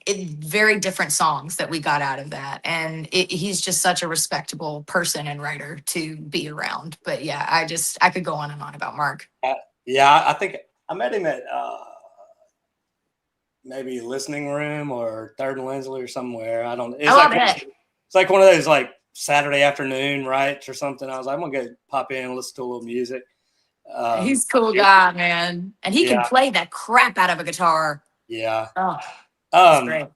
Very different songs that we got out of that. And he's just such a respectable person and writer to be around. But yeah, I could go on and on about Mark. Yeah, I think I met him at maybe listening room or Third and Lindsley or somewhere. I don't. I love it. It's like one of those like Saturday afternoon rights or something. I was like, I'm gonna go pop in and listen to a little music. He's a cool it- guy, man. And he can yeah, play that crap out of a guitar. yeah. Oh, it's Um, great.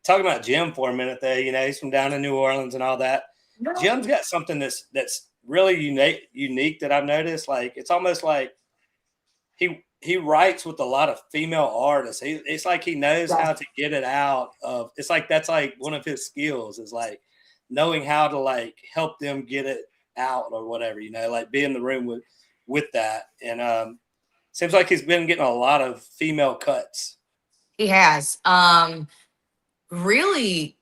Talking about Jim for a minute there, he's from down in New Orleans and all that. No. Jim's got something that's really unique that I've noticed. Like it's almost like he writes with a lot of female artists. It's like he knows Yeah. how to get it out of. It's like that's like one of his skills is like knowing how to like help them get it out or whatever. Like be in the room with that. And seems like he's been getting a lot of female cuts. He has. Really,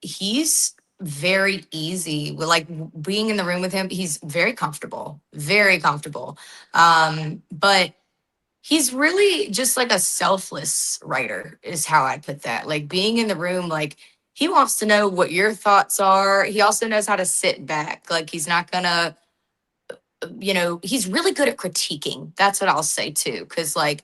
he's very easy with like being in the room with him. He's very comfortable, very comfortable. But he's really just like a selfless writer, is how I'd put that. Like being in the room, like he wants to know what your thoughts are. He also knows how to sit back. Like he's not gonna, he's really good at critiquing. That's what I'll say too. Cause like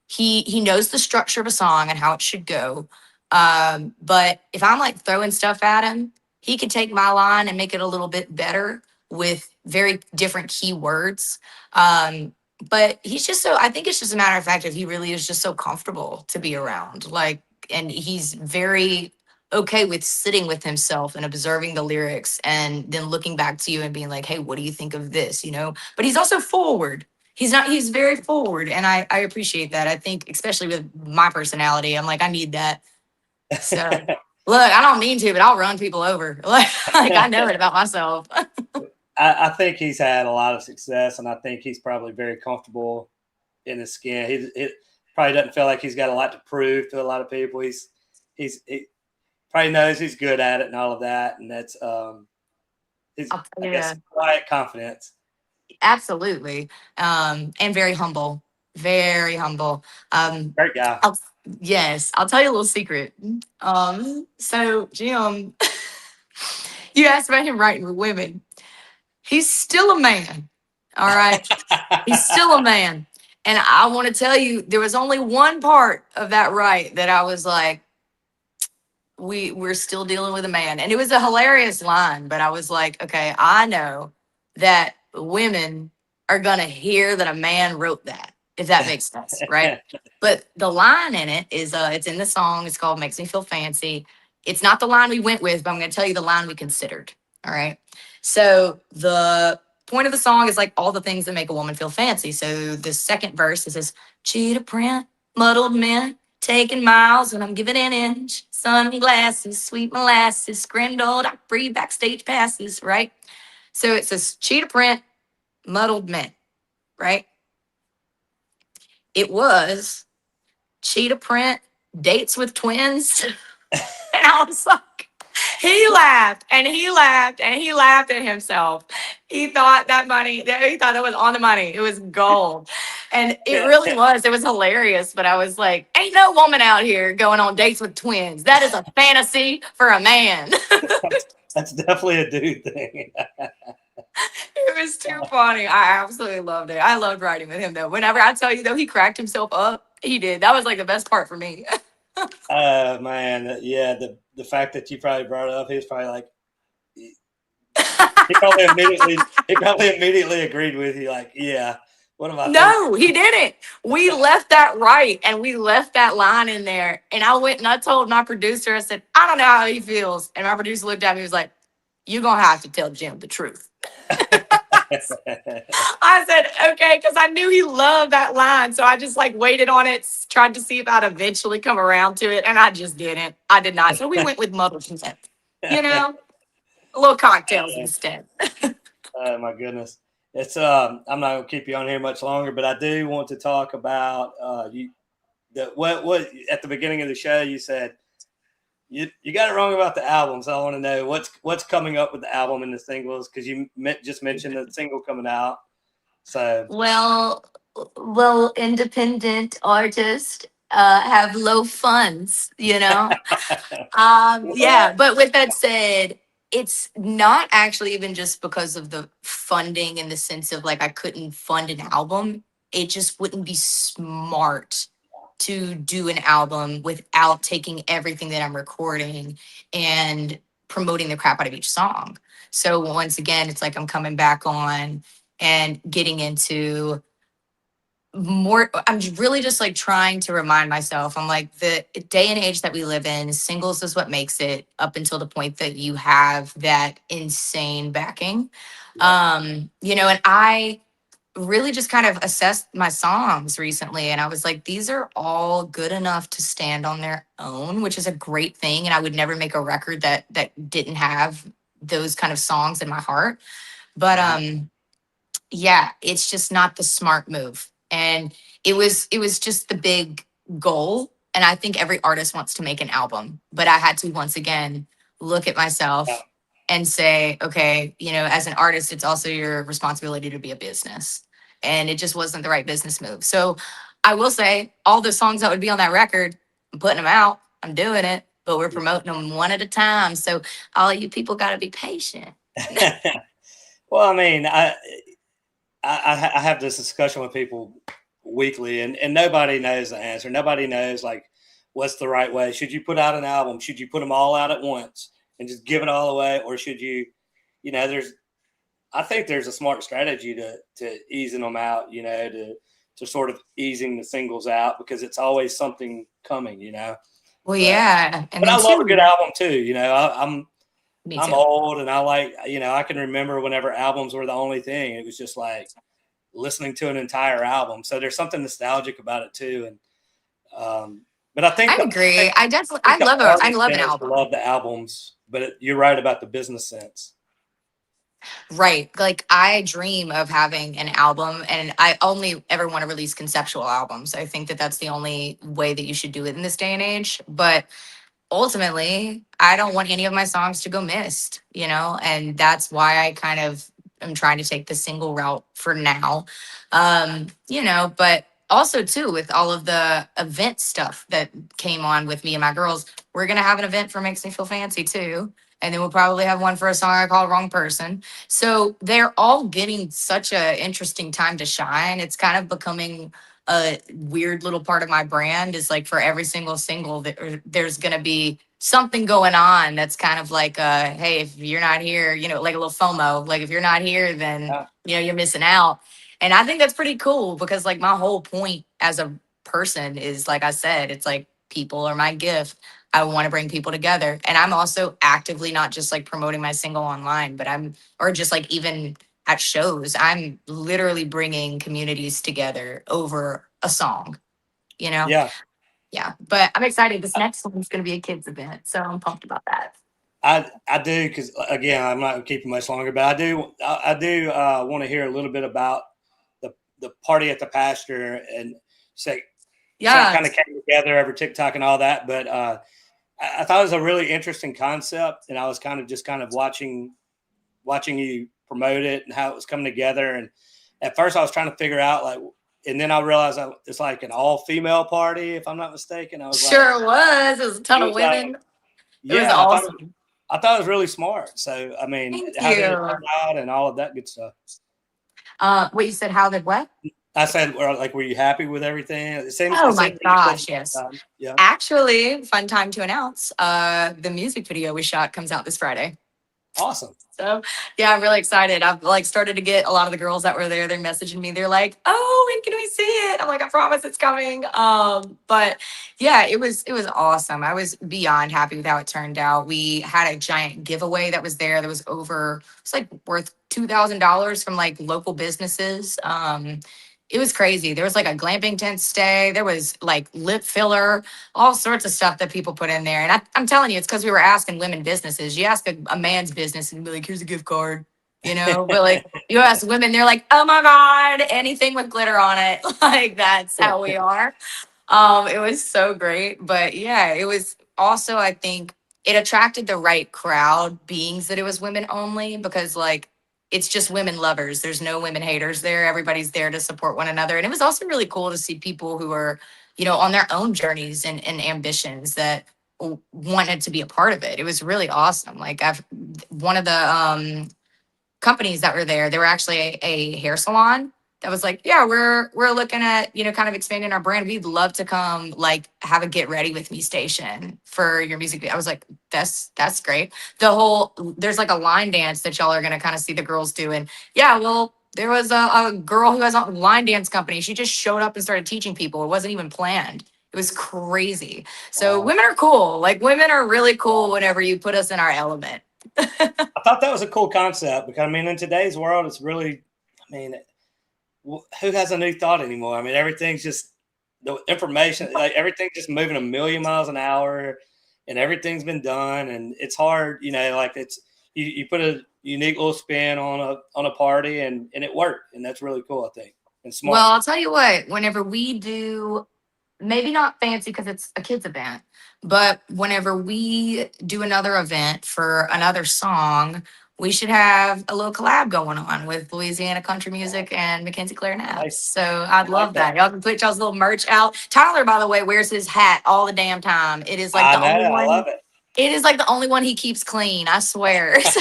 he knows the structure of a song and how it should go. But if I'm like throwing stuff at him, he could take my line and make it a little bit better with very different keywords. But he's just so, I think it's just a matter of fact that he really is just so comfortable to be around. Like, and he's very okay with sitting with himself and observing the lyrics and then looking back to you and being like, hey, what do you think of this? But he's also forward. He's very forward. And I appreciate that. I think, especially with my personality, I'm like, I need that. So look, I don't mean to, but I'll run people over. Like I know it about myself. I think he's had a lot of success, and I think he's probably very comfortable in his skin. He probably doesn't feel like he's got a lot to prove to a lot of people. He probably knows he's good at it and all of that, and that's his, I guess, quiet confidence. Absolutely. And very humble. Very humble. Great guy. Yes, I'll tell you a little secret. So Jim, you asked about him writing with women. He's still a man. All right. He's still a man. And I want to tell you, there was only one part of that right that I was like, we're still dealing with a man. And it was a hilarious line, but I was like, okay, I know that women are gonna hear that a man wrote that, if that makes sense, right? But the line in it is it's in the song, it's called Makes Me Feel Fancy. It's not the line we went with, but I'm gonna tell you the line we considered. All right. So the point of the song is like all the things that make a woman feel fancy. So the second verse is this cheetah print, muddled mint, taking miles when I'm giving an inch, sunglasses, sweet molasses, Grendel, free backstage passes, right? So it says cheetah print, muddled mint, right? It was cheetah print, dates with twins. And I was like, he laughed and he laughed and he laughed at himself. He thought he thought it was on the money. It was gold. And it really was. It was hilarious. But I was like, ain't no woman out here going on dates with twins. That is a fantasy for a man. That's definitely a dude thing. It was too funny. I absolutely loved it. I loved writing with him though. Whenever I tell you though, he cracked himself up. He did. That was like the best part for me. Man, yeah, the fact that you probably brought it up, he was probably like, he probably immediately agreed with you. Like, yeah, what am I? No, he didn't. We left that right, and we left that line in there. And I went and I told my producer, I said, I don't know how he feels. And my producer looked at me, and was like, you're gonna have to tell Jim the truth. I said, okay, because I knew he loved that line. So I just like waited on it, tried to see if I'd eventually come around to it, and I just didn't. I did not. So we went with muddled consent, a little cocktails instead. Oh my goodness. It's I'm not gonna keep you on here much longer, but I do want to talk about what at the beginning of the show you said you got it wrong about the album. So I want to know what's coming up with the album and the singles, because you just mentioned the single coming out. So well, independent artists have low funds, Yeah, but with that said, it's not actually even just because of the funding in the sense of like I couldn't fund an album. It just wouldn't be smart to do an album without taking everything that I'm recording and promoting the crap out of each song. So once again, it's like I'm coming back on and getting into more. I'm really just like trying to remind myself, I'm like, the day and age that we live in, singles is what makes it, up until the point that you have that insane backing. Yeah. And I really just kind of assessed my songs recently, and I was like, these are all good enough to stand on their own, which is a great thing. And I would never make a record that didn't have those kind of songs in my heart. But yeah, it's just not the smart move. And it was just the big goal. And I think every artist wants to make an album, but I had to once again look at Yeah. myself and say, okay, as an artist, it's also your responsibility to be a business. And it just wasn't the right business move. So I will say, all the songs that would be on that record, I'm putting them out, I'm doing it, but we're promoting them one at a time. So all you people got to be patient. Well, I mean, I have this discussion with people weekly, and nobody knows the answer. Nobody knows like what's the right way. Should you put out an album? Should you put them all out at once and just give it all away, or should you, I think there's a smart strategy to easing them out, to sort of easing the singles out, because it's always something coming. Well, But yeah. And but then I love a good too, album too. me I'm too. old, and I like, I can remember whenever albums were the only thing. It was just like listening to an entire album. So there's something nostalgic about it too. And but I I think agree. I definitely, the I artist love an tends to album. love the albums, but you're right about the business sense. Right. Like I dream of having an album, and I only ever want to release conceptual albums. I think that that's the only way that you should do it in this day and age. But ultimately, I don't want any of my songs to go missed, and that's why I kind of am trying to take the single route for now. But also too, with all of the event stuff that came on with me and my girls, we're gonna have an event for Makes Me Feel Fancy too. And then we'll probably have one for a song I called Wrong Person. So they're all getting such a interesting time to shine. It's kind of becoming a weird little part of my brand, is like for every single there's going to be something going on that's kind of like hey, if you're not here, like a little FOMO, like if you're not here, then Yeah. you're missing out. And I think that's pretty cool, because like my whole point as a person is, like I said, it's like people are my gift. I want to bring people together, and I'm also actively not just like promoting my single online, but or just like even at shows, I'm literally bringing communities together over a song, you know? Yeah. Yeah. But I'm excited. This next one's going to be a kids event. So I'm pumped about that. I do, because again, I'm not keeping much longer, but I do want to hear a little bit about the party at the Pasture, and say so it Yeah. kind of came together over TikTok and all that. But I thought it was a really interesting concept, and I was kind of watching you promote it and how it was coming together. And at first, I was trying to figure out like, and then I realized it's like an all female party, if I'm not mistaken. I was like, Sure was. It was a ton it of was like, women. It was yeah, awesome. I thought it was really smart. So I mean, Thank how did it you. turn out and all of that good stuff? What you said, how did what? I said, like, were you happy with everything? It seems Oh my like you spent gosh, some yes. time. Yeah, Actually, fun time to announce. The music video we shot comes out this Friday. awesome. So yeah, I'm really excited. I've like started to get a lot of the girls that were there. They're messaging me. They're like, "Oh, when can we see it?" I'm like, "I promise it's coming." But yeah, it was awesome. I was beyond happy with how it turned out. We had a giant giveaway that was there. That was it's like worth $2,000 from like local businesses. It was crazy. There was like a glamping tent stay. There was like lip filler, all sorts of stuff that people put in there. And I'm telling you, it's because we were asking women businesses. You ask a man's business and be like, here's a gift card, but like you ask women, they're like, oh my God, anything with glitter on it. Like that's how we are. It was so great. But yeah, it was also, I think it attracted the right crowd, beings that it was women only, because like it's just women lovers. There's no women haters there. Everybody's there to support one another. And it was also really cool to see people who are, on their own journeys and ambitions that wanted to be a part of it. It was really awesome. Like one of the companies that were there, they were actually a hair salon that was like, yeah, we're looking at, kind of expanding our brand. We'd love to come like have a get ready with me station for your music video. I was like, that's great. There's like a line dance that y'all are gonna kind of see the girls do. And yeah, There was a girl who has a line dance company. She just showed up and started teaching people. It wasn't even planned. It was crazy. So Wow. women are cool. Like women are really cool whenever you put us in our element. I thought that was a cool concept because, I mean, in today's world, it's really, I mean, who has a new thought anymore? I mean, everything's just the information, like everything's just moving a million miles an hour and everything's been done. And it's hard, you know, like you put a unique little spin on a party and it worked. And that's really cool, I think. And smart. Well, I'll tell you what, whenever we do, maybe not fancy because it's a kids event, but whenever we do another event for another song, we should have a little collab going on with Louisiana country music and McKenzie Knapps. So I'd love that. Y'all can put y'all's little merch out. Tyler, by the way, wears his hat all the damn time. It is like the only one. I love it. It is like the only one he keeps clean. I swear. So,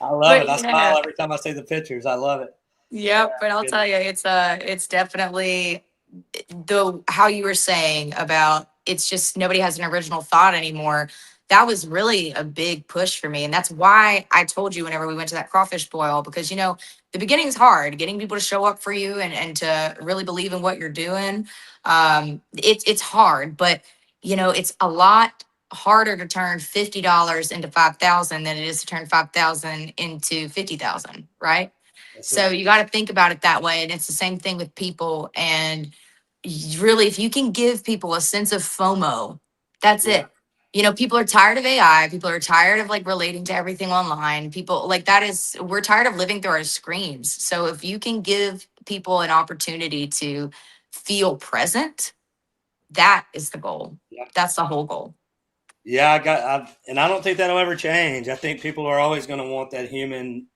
I love it. I smile every time I see the pictures. I love it. Yep, but I'll tell you, it's definitely how you were saying about it's just nobody has an original thought anymore. That was really a big push for me, and that's why I told you whenever we went to that crawfish boil, because the beginning is hard, getting people to show up for you and to really believe in what you're doing. It's hard, but it's a lot harder to turn $50 into 5,000 than it is to turn 5,000 into 50,000, right? So you got to think about it that way. And it's the same thing with people. And really, if you can give people a sense of FOMO, that's it. People are tired of AI. People are tired of like relating to everything online. People like we're tired of living through our screens. So if you can give people an opportunity to feel present, that is the goal. Yeah. That's the whole goal. Yeah, and I don't think that'll ever change. I think people are always going to want that human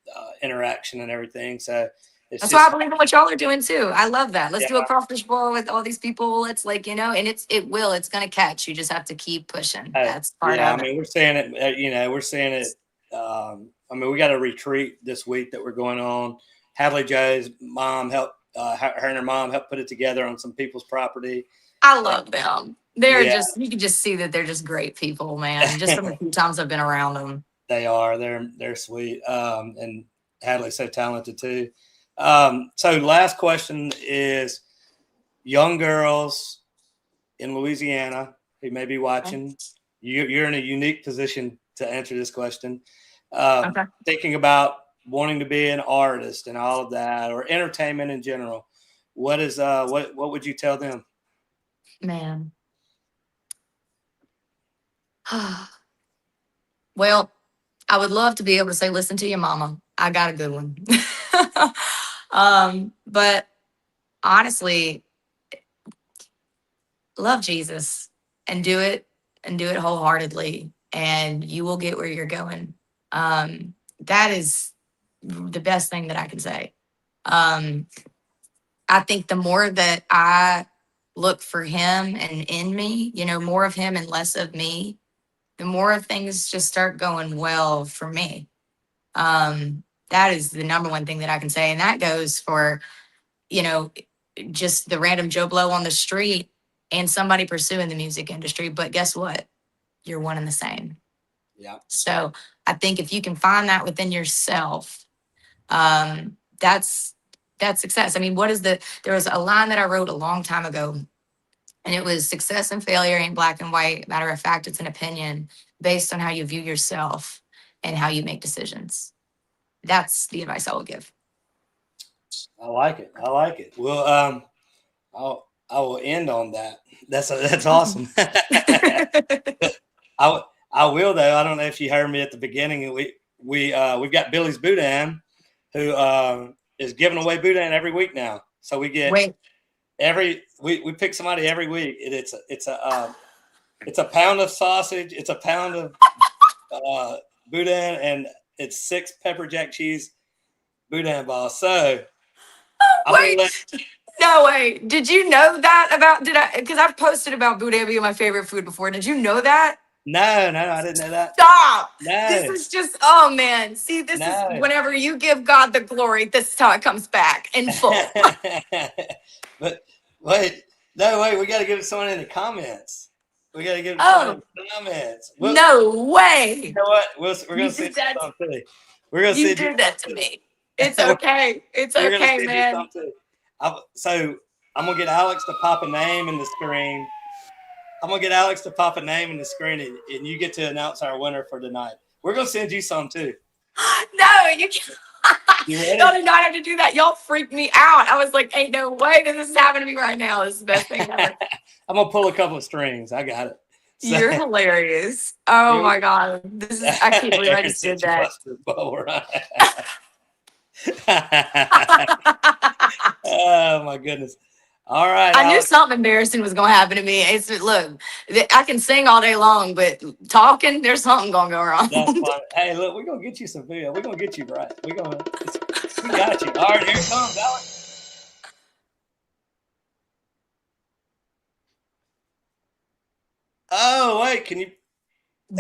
interaction and everything. So that's why I believe in what y'all are doing too. I love that. Let's do a crawfish boil with all these people. It's like, and it's going to catch. You just have to keep pushing. That's part of it. I mean, we're saying it, we're saying it. I mean, we got a retreat this week that we're going on. Hadley Joe's mom helped, her and her mom helped put it together on some people's property. I love them. They're you can just see that they're just great people, man. Just from the few times I've been around them. They are. They're sweet. And Hadley's so talented too. So last question is young girls in Louisiana who may be watching. You're in a unique position to answer this question. Thinking about wanting to be an artist and all of that, or entertainment in general. What would you tell them? Man. Well, I would love to be able to say, listen to your mama. I got a good one. But honestly, love Jesus and do it wholeheartedly, and you will get where you're going. That is the best thing that I can say. I think the more that I look for him and in me, more of him and less of me, the more of things just start going well for me. That is the number one thing that I can say. And that goes for, just the random Joe Blow on the street and somebody pursuing the music industry. But guess what? You're one and the same. Yeah. So I think if you can find that within yourself, that's success. I mean, there was a line that I wrote a long time ago, and it was success and failure ain't black and white. Matter of fact, it's an opinion based on how you view yourself and how you make decisions. That's the advice I will give. I like it. Well, I will end on that. That's awesome. I will though. I don't know if you heard me at the beginning. We've got Billy's Boudin, who is giving away Boudin every week now. So we get we pick somebody every week. It's a pound of sausage. It's a pound of Boudin, and it's 6 pepper jack cheese Boudin balls. So no way. Did you know that because I've posted about Boudin being my favorite food before. Did you know that? No, I didn't know that. Stop. No. This is just, oh man. See, this is whenever you give God the glory, this is how it comes back in full. But wait, we got to give it someone in the comments. We got to give it someone in the comments. No way. You know what? We're going to see that. We're going to see. You did that to me. It's okay. It's We're gonna okay, send you man. some too. So I'm gonna get Alex to pop a name in the screen. And you get to announce our winner for tonight. We're gonna send you some too. No, you can't. You ready? Y'all did not have to do that. Y'all freaked me out. I was like, ain't no way this is happening to me right now. This is the best thing ever. I'm gonna pull a couple of strings. I got it. So, you're hilarious. Oh my God. I can't believe I just did that. Oh my goodness. All right. I knew something embarrassing was going to happen to me. Look, I can sing all day long, but talking, there's something going to go wrong. That's fine. Hey, look, we're going to get you some video. We're going to get you right. We got you. All right, here it comes, Alex. Oh, wait, can you?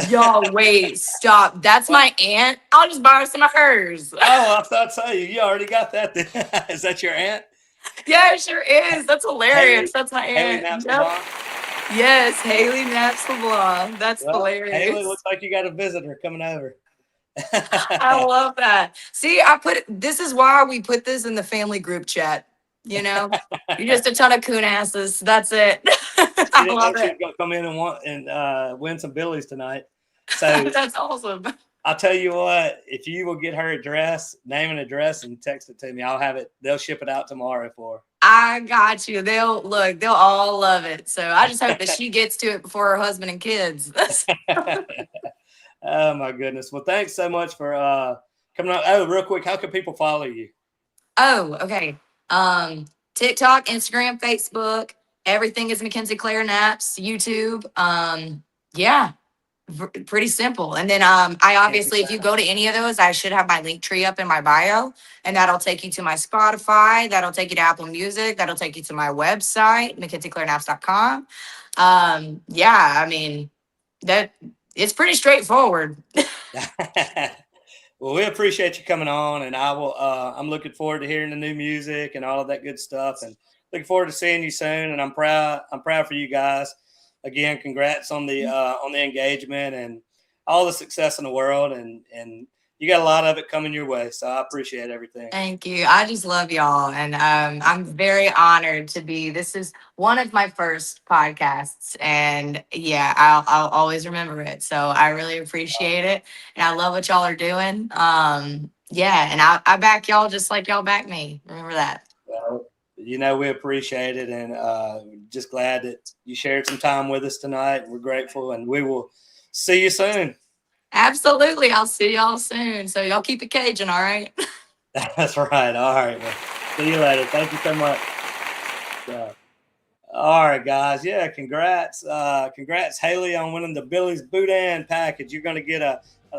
Y'all, wait, stop. That's my aunt. I'll just borrow some of hers. Oh, I thought so. You already got that. Is that your aunt? Yeah, it sure is. That's hilarious. That's my aunt. Haley Knapps. Yes, Haley Knapps. That's hilarious. Haley, looks like you got a visitor coming over. I love that. See, this is why we put this in the family group chat. You know, you're just a ton of coon asses. That's it. I love it. She's gonna come in and win some billies tonight. So that's awesome. I'll tell you what, if you will get her address, name and address, and text it to me, I'll have it. They'll ship it out tomorrow for her. I got you. They'll all love it. So I just hope that she gets to it before her husband and kids. Oh my goodness. Well, thanks so much for coming on. Oh, real quick, how can people follow you? Oh, okay. TikTok, Instagram, Facebook, everything is McKenzie Claire Knapps, YouTube. Yeah. Pretty simple. And then I obviously, if you go to any of those, I should have my link tree up in my bio, and that'll take you to my Spotify, that'll take you to Apple Music, that'll take you to my website, McKenzieClaireKnapps.com. Yeah, I mean, that it's pretty straightforward. Well, we appreciate you coming on, and I'm looking forward to hearing the new music and all of that good stuff, and looking forward to seeing you soon. And I'm proud for you guys. Again, congrats on the engagement and all the success in the world, and you got a lot of it coming your way. So I appreciate everything. Thank you. I just love y'all, and I'm very honored to be. This is one of my first podcasts, and yeah, I'll always remember it. So I really appreciate it, and I love what y'all are doing. Yeah, and I back y'all just like y'all back me. Remember that. Well, we appreciate it, and just glad that you shared some time with us tonight. We're grateful, and we will see you soon. Absolutely. I'll see y'all soon. So y'all keep it Cajun, all right? That's right. All right. Well, see you later. Thank you so much. All right, guys. Yeah, congrats. Congrats, Haley, on winning the Billy's Boudin package. You're going to get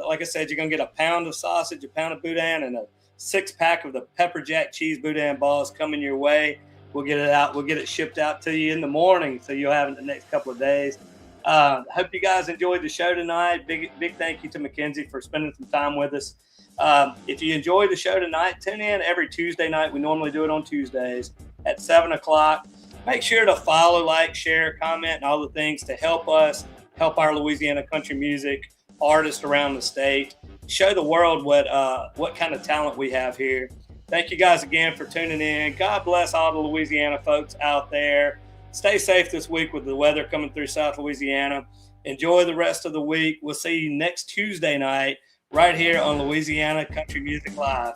like I said, you're going to get a pound of sausage, a pound of Boudin, and a 6-pack of the pepper jack cheese Boudin balls coming your way. We'll get it out. We'll get it shipped out to you in the morning, so you'll have it the next couple of days. Hope you guys enjoyed the show tonight. Big thank you to McKenzie for spending some time with us. If you enjoyed the show tonight, tune in every Tuesday night. We normally do it on Tuesdays at 7 o'clock. Make sure to follow, like, share, comment, and all the things to help us help our Louisiana country music artists around the state. Show the world what kind of talent we have here. Thank you guys again for tuning in. God bless all the Louisiana folks out there. Stay safe this week with the weather coming through South Louisiana. Enjoy the rest of the week. We'll see you next Tuesday night right here on Louisiana Country Music Live.